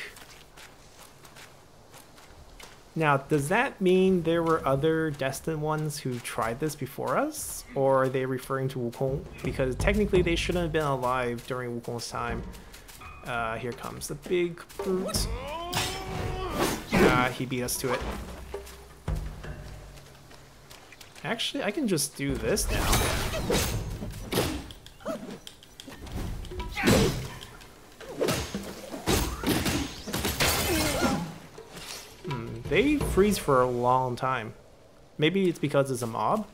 Now, does that mean there were other destined ones who tried this before us? Or are they referring to Wukong? Because technically they shouldn't have been alive during Wukong's time. Here comes the big brute. He beat us to it. Actually, I can just do this now. They freeze for a long time. Maybe it's because it's a mob?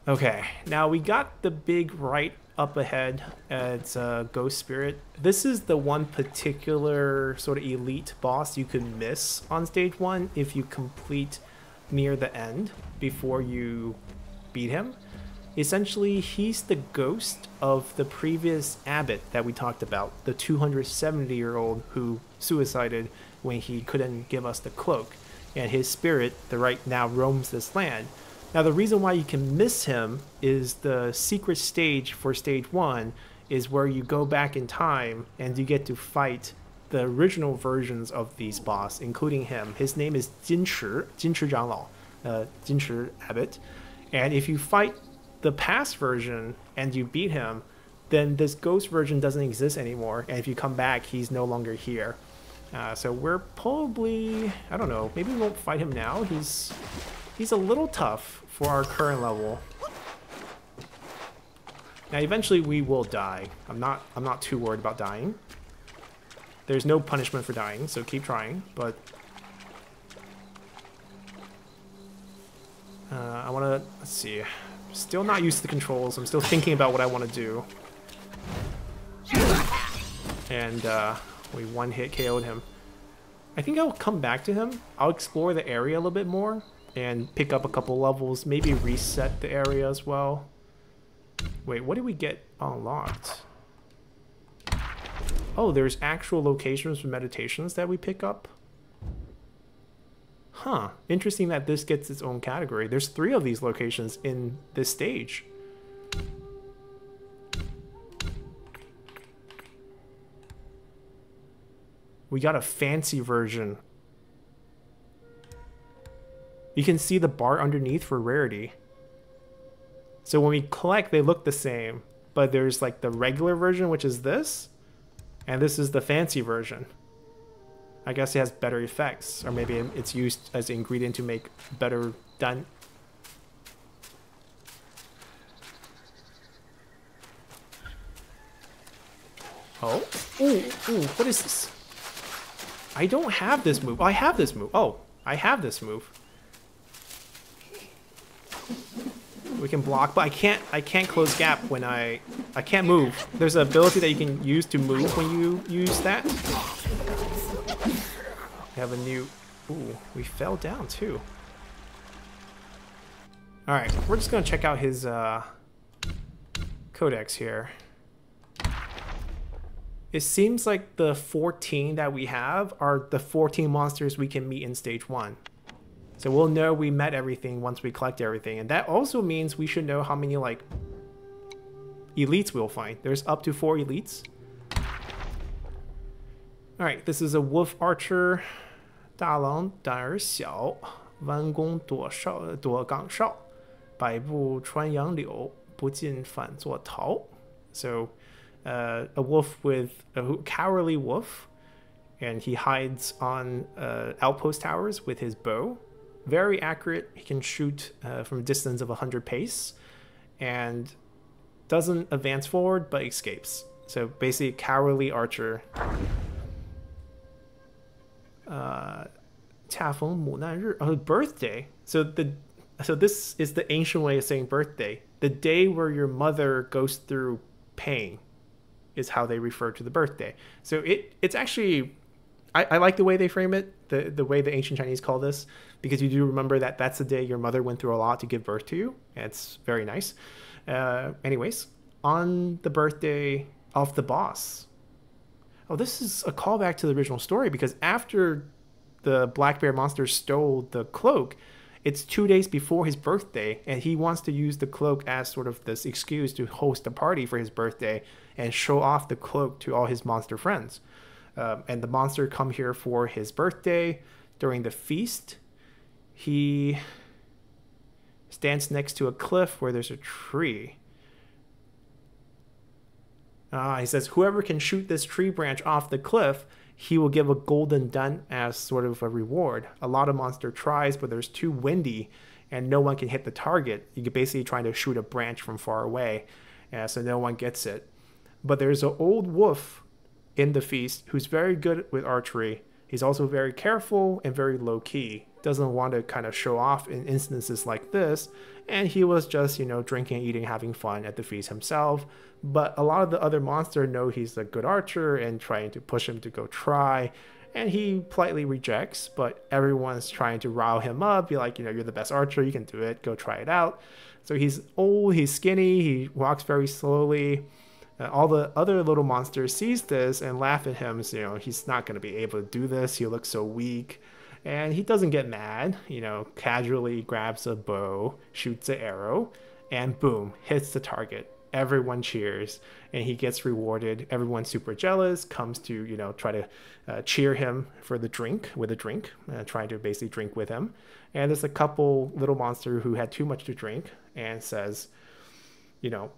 Okay, now we got the big right up ahead. It's a ghost spirit. This is the one particular sort of elite boss you could miss on stage 1 if you complete near the end before you beat him. Essentially, he's the ghost of the previous abbot that we talked about, the 270-year-old who suicided when he couldn't give us the cloak. And his spirit, the right, now roams this land. Now, the reason why you can miss him is the secret stage for stage 1 is where you go back in time and you get to fight the original versions of these boss, including him. His name is Jin Chi Zhanglao, Jin Chi Abbot. And if you fight the past version and you beat him, then this ghost version doesn't exist anymore, and if you come back, he's no longer here. So we're probably, I don't know, maybe we won't fight him now. He's a little tough for our current level. Now eventually we will die. I'm not too worried about dying. There's no punishment for dying, so keep trying, but I want to, let's see. Still not used to the controls. I'm still thinking about what I want to do. And we one-hit KO'd him. I think I'll come back to him. I'll explore the area a little bit more and pick up a couple levels, maybe reset the area as well. Wait, what did we get unlocked? Oh, there's actual locations for meditations that we pick up. Huh, interesting that this gets its own category. There's 3 of these locations in this stage. We got a fancy version. You can see the bar underneath for rarity. So when we collect, they look the same, but there's like the regular version, which is this, and this is the fancy version. I guess it has better effects, or maybe it's used as an ingredient to make better done. Oh, ooh, what is this? I don't have this move. Oh, I have this move. Oh, I have this move. We can block, but I can't close gap when I can't move. There's an ability that you can use to move when you use that. We have a new, ooh, we fell down too. All right, we're just gonna check out his codex here. It seems like the 14 that we have are the 14 monsters we can meet in stage 1. So we'll know we met everything once we collect everything. And that also means we should know how many, like, elites we'll find. There's up to 4 elites. Alright, this is a wolf archer. 大狼胆儿小，弯弓躲岗哨，百步穿杨柳，不进反作逃. So, a wolf with a cowardly wolf, and he hides on outpost towers with his bow. Very accurate. He can shoot from a distance of 100 pace, and doesn't advance forward but escapes. So basically, cowardly archer. 恰逢母难日, birthday. So this is the ancient way of saying birthday. The day where your mother goes through pain is how they refer to the birthday. So it's actually, I like the way they frame it, the way the ancient Chinese call this, because you do remember that that's the day your mother went through a lot to give birth to you. And it's very nice. Anyways, on the birthday of the boss. Oh, this is a callback to the original story, because after the black bear monster stole the cloak, it's 2 days before his birthday, and he wants to use the cloak as sort of this excuse to host a party for his birthday and show off the cloak to all his monster friends. And the monster come here for his birthday. During the feast, he stands next to a cliff where there's a tree. He says, whoever can shoot this tree branch off the cliff, he will give a golden dun as sort of a reward. A lot of monster tries, but there's too windy and no one can hit the target. You're basically trying to shoot a branch from far away, so no one gets it. But there's an old wolf in the feast who's very good with archery. He's also very careful and very low-key. Doesn't want to kind of show off in instances like this. And he was just, drinking, eating, having fun at the feast himself. But a lot of the other monsters know he's a good archer and trying to push him to go try. And he politely rejects, but everyone's trying to rile him up. Be like, you're the best archer, you can do it, go try it out. So he's old, he's skinny, he walks very slowly. All the other little monsters sees this and laugh at him. So, he's not going to be able to do this. He looks so weak. And he doesn't get mad, casually grabs a bow, shoots an arrow, and boom, hits the target. Everyone cheers, and he gets rewarded. Everyone's super jealous, comes to, try to cheer him for the drink, trying to basically drink with him. And there's a couple little monster who had too much to drink and says,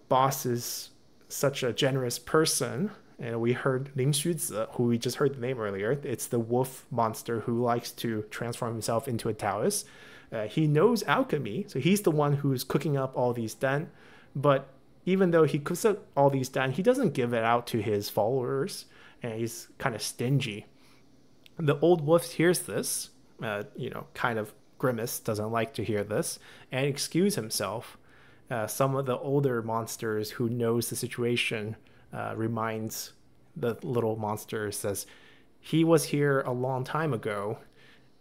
boss is such a generous person, And we heard Ling Xuzi, who we just heard the name earlier. It's the wolf monster who likes to transform himself into a Taoist. He knows alchemy, so he's the one who's cooking up all these dan. But even though he cooks up all these dan, he doesn't give it out to his followers, and he's kind of stingy. The old wolf hears this, kind of grimace, doesn't like to hear this, and excuse himself. Some of the older monsters who knows the situation reminds the little monster, says, he was here a long time ago,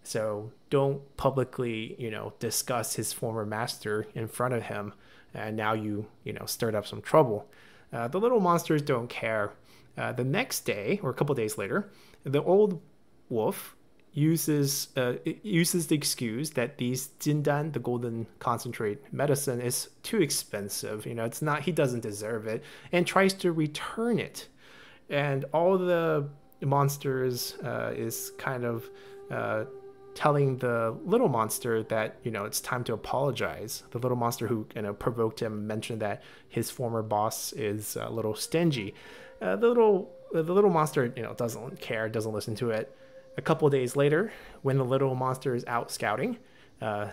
so don't publicly, discuss his former master in front of him, and now you stirred up some trouble. The little monsters don't care. The next day, or a couple days later, the old wolf uses the excuse that these jindan, the golden concentrate medicine, is too expensive. It's not, he doesn't deserve it, and tries to return it. And all the monsters is kind of telling the little monster that it's time to apologize. The little monster who provoked him mentioned that his former boss is a little stingy. The little monster doesn't care, doesn't listen to it. A couple days later, when the little monster is out scouting,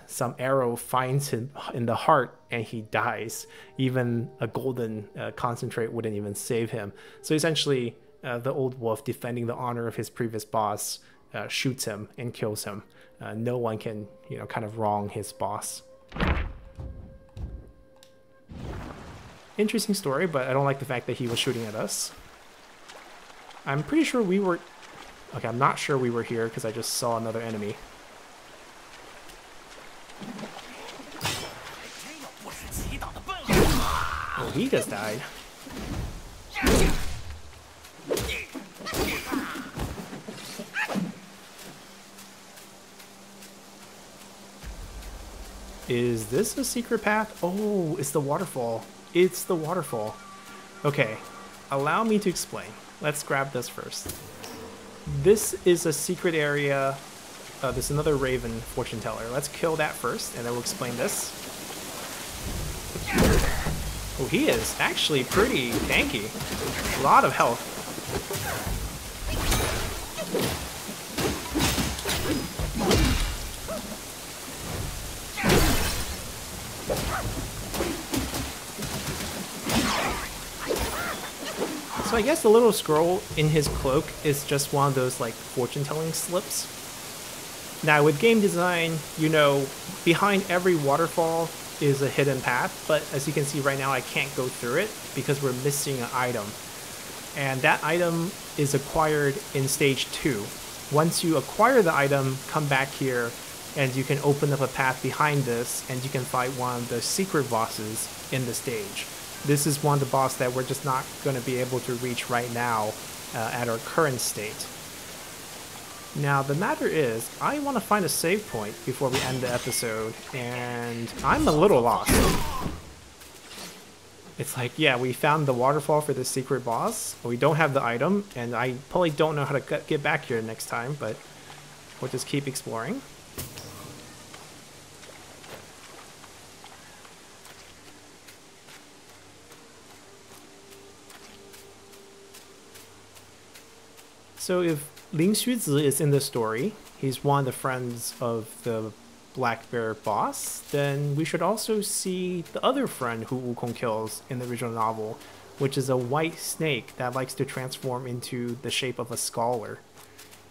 some arrow finds him in the heart and he dies. Even a golden concentrate wouldn't even save him. So essentially, the old wolf, defending the honor of his previous boss, shoots him and kills him. No one can, kind of wrong his boss. Interesting story, but I don't like the fact that he was shooting at us. I'm pretty sure we were... Okay, I'm not sure we were here because I just saw another enemy. Oh, he just died. Is this a secret path? Oh, it's the waterfall. It's the waterfall. Okay, allow me to explain. Let's grab this first. This is a secret area. There's another raven fortune teller. Let's kill that first, and then we'll explain this. Oh, he is actually pretty tanky. A lot of health. So I guess the little scroll in his cloak is just one of those fortune-telling slips. Now with game design, behind every waterfall is a hidden path, but as you can see right now I can't go through it because we're missing an item. And that item is acquired in stage 2. Once you acquire the item, come back here and you can open up a path behind this and you can fight one of the secret bosses in the stage. This is one of the bosses that we're just not going to be able to reach right now at our current state. Now the matter is, I want to find a save point before we end the episode, and I'm a little lost. It's like, yeah, we found the waterfall for the secret boss, but we don't have the item, and I probably don't know how to get back here next time, but we'll just keep exploring. So if Ling Xuzi is in the story, he's one of the friends of the Black Bear boss, then we should also see the other friend who Wukong kills in the original novel, which is a white snake that likes to transform into the shape of a scholar.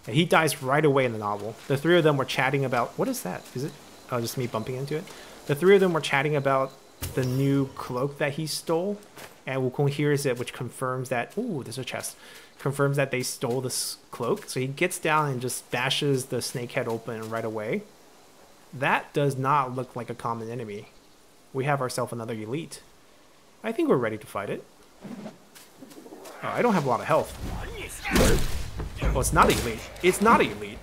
And he dies right away in the novel. The three of them were chatting about... What is that? Is it... Oh, just me bumping into it? The three of them were chatting about the new cloak that he stole, and Wukong hears it, which confirms that... Ooh, there's a chest. Confirms that they stole this cloak, so he gets down and just bashes the snake head open right away. That does not look like a common enemy. We have ourselves another elite. I think we're ready to fight it. Oh, I don't have a lot of health. Oh, it's not elite. It's not elite.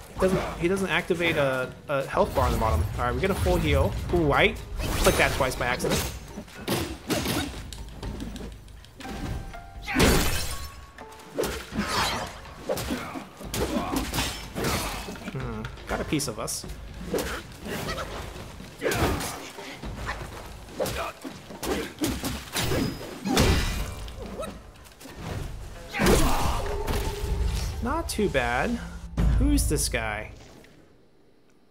He doesn't activate a health bar on the bottom. Alright, we get a full heal. Ooh, I clicked that twice by accident. Got a piece of us. too bad. Who's this guy?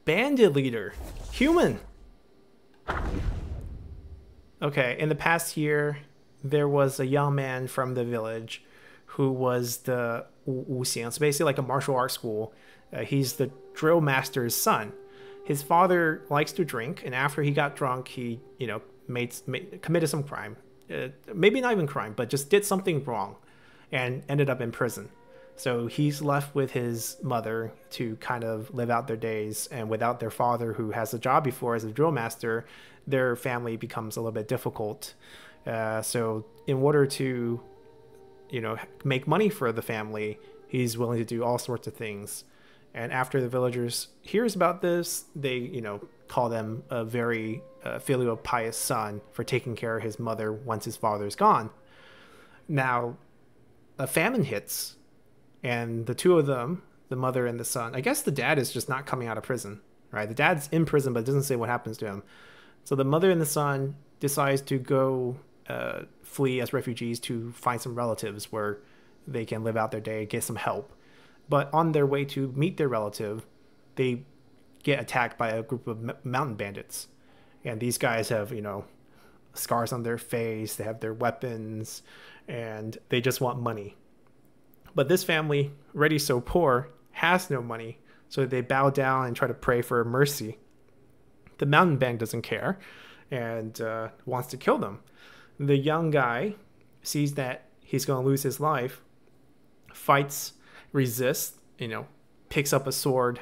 Bandit leader. Human. Okay, in the past year, there was a young man from the village who was the Wuxian, so basically like a martial arts school. He's the drill master's son. His father likes to drink, and after he got drunk, he, you know, committed some crime. Maybe not even crime, but just did something wrong and ended up in prison. So he's left with his mother to kind of live out their days, and without their father, who has a job before as a drill master, their family becomes a little bit difficult. So in order to, you know, make money for the family, he's willing to do all sorts of things. And after the villagers hears about this, they, you know, call them a very filial pious son for taking care of his mother once his father's gone. Now, a famine hits, and the two of them, the mother and the son, I guess the dad is just not coming out of prison, right? The dad's in prison, but it doesn't say what happens to him. So the mother and the son decides to go flee as refugees to find some relatives where they can live out their day, get some help. But on their way to meet their relative, they get attacked by a group of mountain bandits. And these guys have, you know, scars on their face, they have their weapons, and they just want money. But this family, already so poor, has no money, so they bow down and try to pray for mercy. The mountain band doesn't care and wants to kill them. The young guy sees that he's going to lose his life, fights, resists, you know, picks up a sword,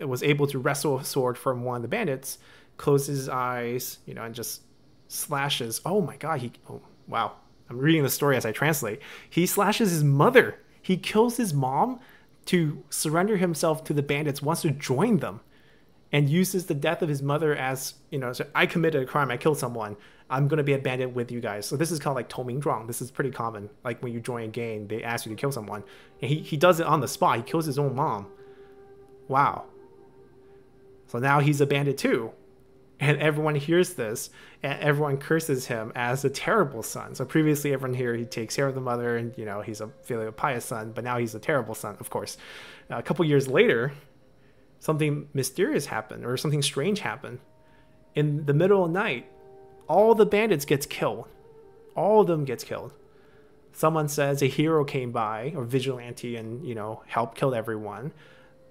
was able to wrestle a sword from one of the bandits, closes his eyes, you know, and just slashes. Oh my God, wow. I'm reading the story as I translate. He slashes his mother. He kills his mom to surrender himself to the bandits, wants to join them, and uses the death of his mother as, you know, so I committed a crime, I killed someone, I'm going to be a bandit with you guys. So this is called like Toming Zhuang. This is pretty common. Like when you join a gang, they ask you to kill someone. And he does it on the spot. He kills his own mom. Wow. So now he's a bandit too. And everyone hears this, and everyone curses him as a terrible son. So previously everyone here, he takes care of the mother, and, you know, he's a filial pious son, but now he's a terrible son, of course. A couple years later, something mysterious happened, or something strange happened. In the middle of the night, all the bandits gets killed. All of them gets killed. Someone says a hero came by, or vigilante, and, you know, helped kill everyone.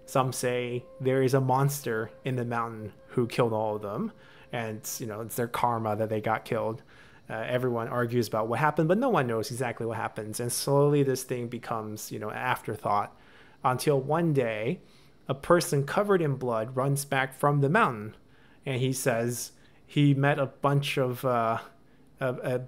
Some say there is a monster in the mountain who killed all of them, and, you know, it's their karma that they got killed. Everyone argues about what happened, but no one knows exactly what happens. And slowly this thing becomes, you know, an afterthought, until one day a person covered in blood runs back from the mountain, and he says he met a bunch of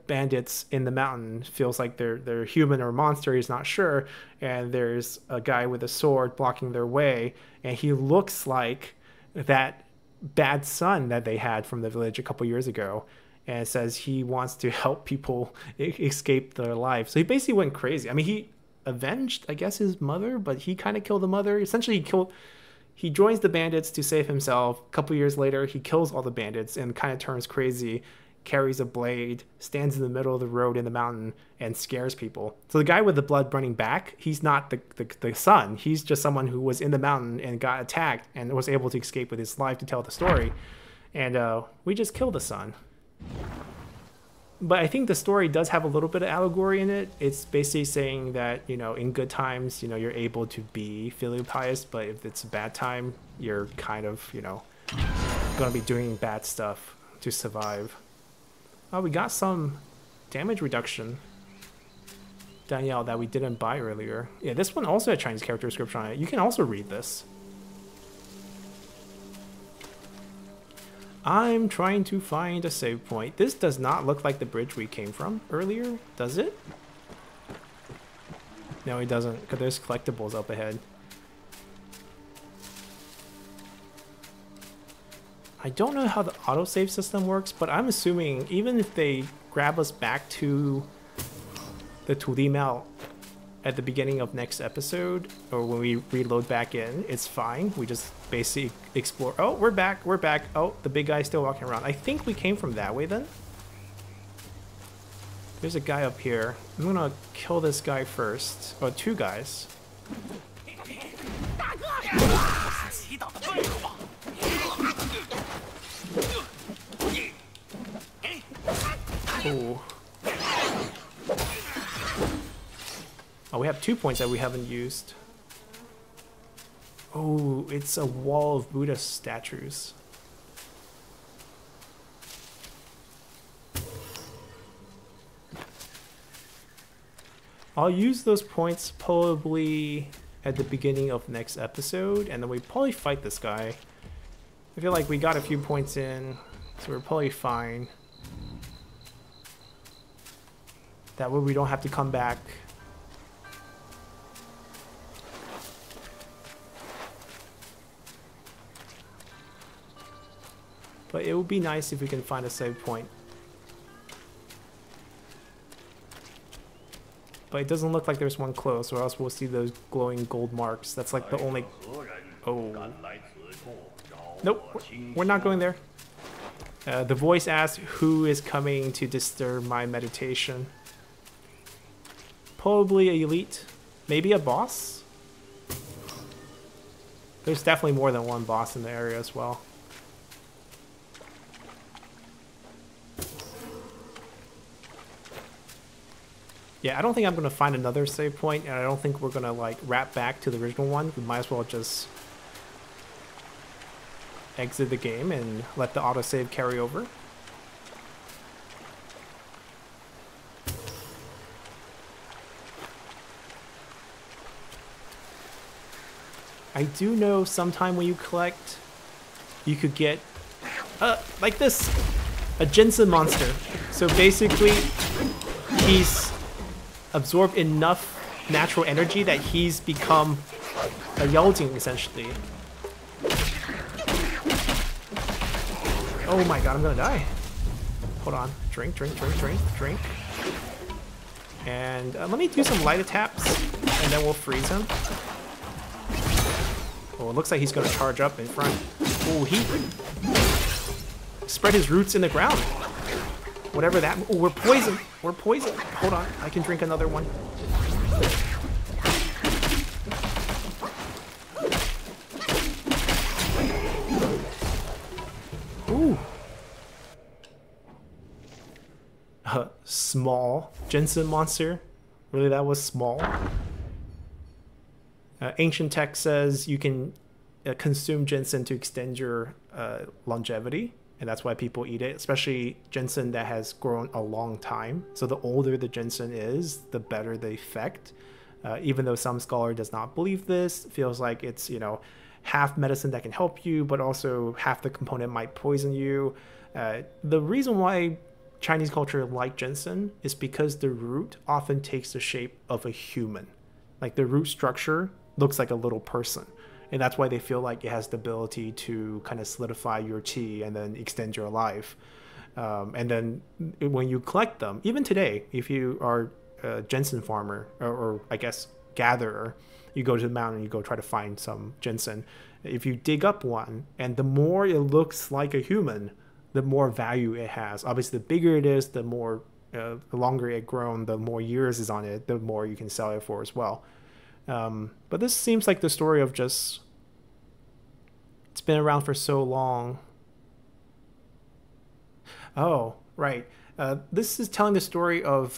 bandits in the mountain. Feels like they're human or monster, he's not sure, and there's a guy with a sword blocking their way, and he looks like that bad son that they had from the village a couple years ago, and it says he wants to help people escape their life. So he basically went crazy. I mean, he avenged, I guess, his mother, but he kind of killed the mother. Essentially he joins the bandits to save himself. A couple years later, he kills all the bandits and kind of turns crazy, carries a blade, stands in the middle of the road in the mountain, and scares people. So the guy with the blood running back, he's not the son. He's just someone who was in the mountain and got attacked and was able to escape with his life to tell the story. And we just killed the son. But I think the story does have a little bit of allegory in it. It's basically saying that, you know, in good times, you know, you're able to be filial pious, but if it's a bad time, you're kind of, you know, going to be doing bad stuff to survive. Oh, we got some damage reduction, Danielle, that we didn't buy earlier. Yeah, this one also had Chinese character description on it. You can also read this. I'm trying to find a save point. This does not look like the bridge we came from earlier, does it? No, it doesn't, because there's collectibles up ahead. I don't know how the autosave system works, but I'm assuming even if they grab us back to the Tudimao at the beginning of next episode, or when we reload back in, it's fine. We just basically explore. Oh, we're back. Oh, the big guy's still walking around. I think we came from that way then. There's a guy up here. I'm gonna kill this guy first. Oh, two guys. Cool. Oh, we have 2 points that we haven't used. Oh, it's a wall of Buddha statues. I'll use those points probably at the beginning of next episode, and then we probably fight this guy. I feel like we got a few points in, so we're probably fine. That way we don't have to come back. But it would be nice if we can find a save point. But it doesn't look like there's one close, or else we'll see those glowing gold marks. That's like the only... Oh. Nope, we're not going there. The voice asks, who is coming to disturb my meditation? Probably an elite. Maybe a boss? There's definitely more than one boss in the area as well. Yeah, I don't think I'm going to find another save point, and I don't think we're going to like wrap back to the original one. We might as well just exit the game and let the autosave carry over. I do know sometime when you collect, you could get, like this, a Jensen monster. So basically, he's absorbed enough natural energy that he's become a Yelding, essentially. Oh my god, I'm gonna die. Hold on. Drink, drink, drink, drink, drink. And let me do some light taps, and then we'll freeze him. Oh, it looks like he's gonna charge up in front. Oh, he spread his roots in the ground. Whatever that... Oh, we're poisoned. We're poisoned. Hold on. I can drink another one. Ooh. Small. Jensen monster. Really, that was small? Ancient text says you can consume ginseng to extend your longevity. And that's why people eat it, especially ginseng that has grown a long time. So the older the ginseng is, the better the effect. Even though some scholar does not believe this, feels like it's, you know, half medicine that can help you, but also half the component might poison you. The reason why Chinese culture like ginseng is because the root often takes the shape of a human. Like the root structure looks like a little person. And that's why they feel like it has the ability to kind of solidify your qi and then extend your life. And then when you collect them, even today, if you are a ginseng farmer or I guess gatherer, you go to the mountain, you go try to find some ginseng. If you dig up one, and the more it looks like a human, the more value it has. Obviously, the bigger it is, the more, the longer it grown, the more years is on it, the more you can sell it for as well. But this seems like the story of just, it's been around for so long. Oh, right. This is telling the story of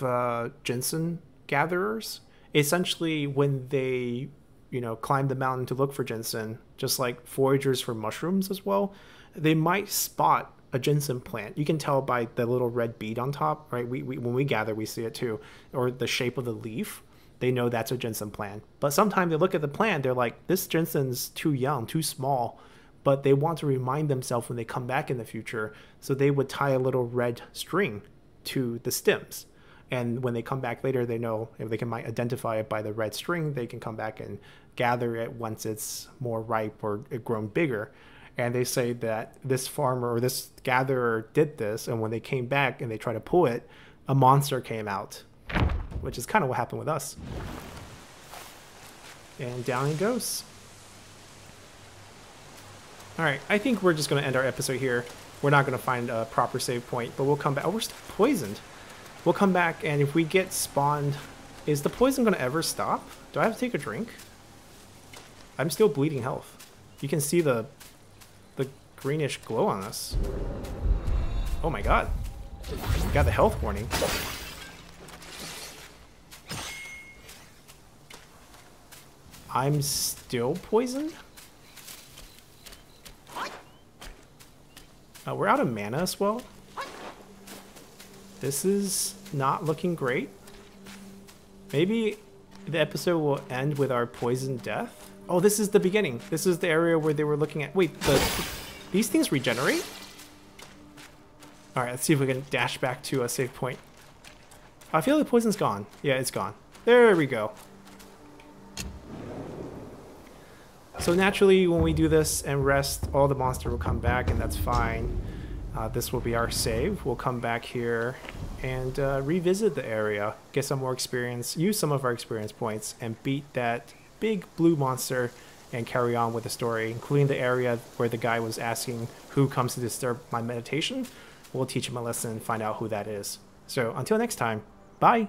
ginseng gatherers. Essentially, when they, you know, climb the mountain to look for ginseng, just like foragers for mushrooms as well, they might spot a ginseng plant. You can tell by the little red bead on top, right? When we gather, we see it too, or the shape of the leaf. They know that's a ginseng plant. But sometimes they look at the plant, they're like, this ginseng's too young, too small. But they want to remind themselves when they come back in the future, so they would tie a little red string to the stems. And when they come back later, they know if they might identify it by the red string, they can come back and gather it once it's more ripe or it grown bigger. And they say that this farmer or this gatherer did this, and when they came back and they tried to pull it, a monster came out, which is kind of what happened with us. And down it goes. All right, I think we're just going to end our episode here. We're not going to find a proper save point, but we'll come back. Oh, we're still poisoned. We'll come back, and if we get spawned, is the poison going to ever stop? Do I have to take a drink? I'm still bleeding health. You can see the greenish glow on us. Oh my god. Got the health warning. I'm still poisoned? We're out of mana as well. This is not looking great. Maybe the episode will end with our poison death. Oh, this is the beginning. This is the area where they were looking at... Wait, these things regenerate? Alright, let's see if we can dash back to a save point. I feel the poison's gone. Yeah, it's gone. There we go. So naturally, when we do this and rest, all the monster will come back, and that's fine. This will be our save. We'll come back here and revisit the area, get some more experience, use some of our experience points, and beat that big blue monster and carry on with the story, including the area where the guy was asking who comes to disturb my meditation. We'll teach him a lesson and find out who that is. So until next time, bye!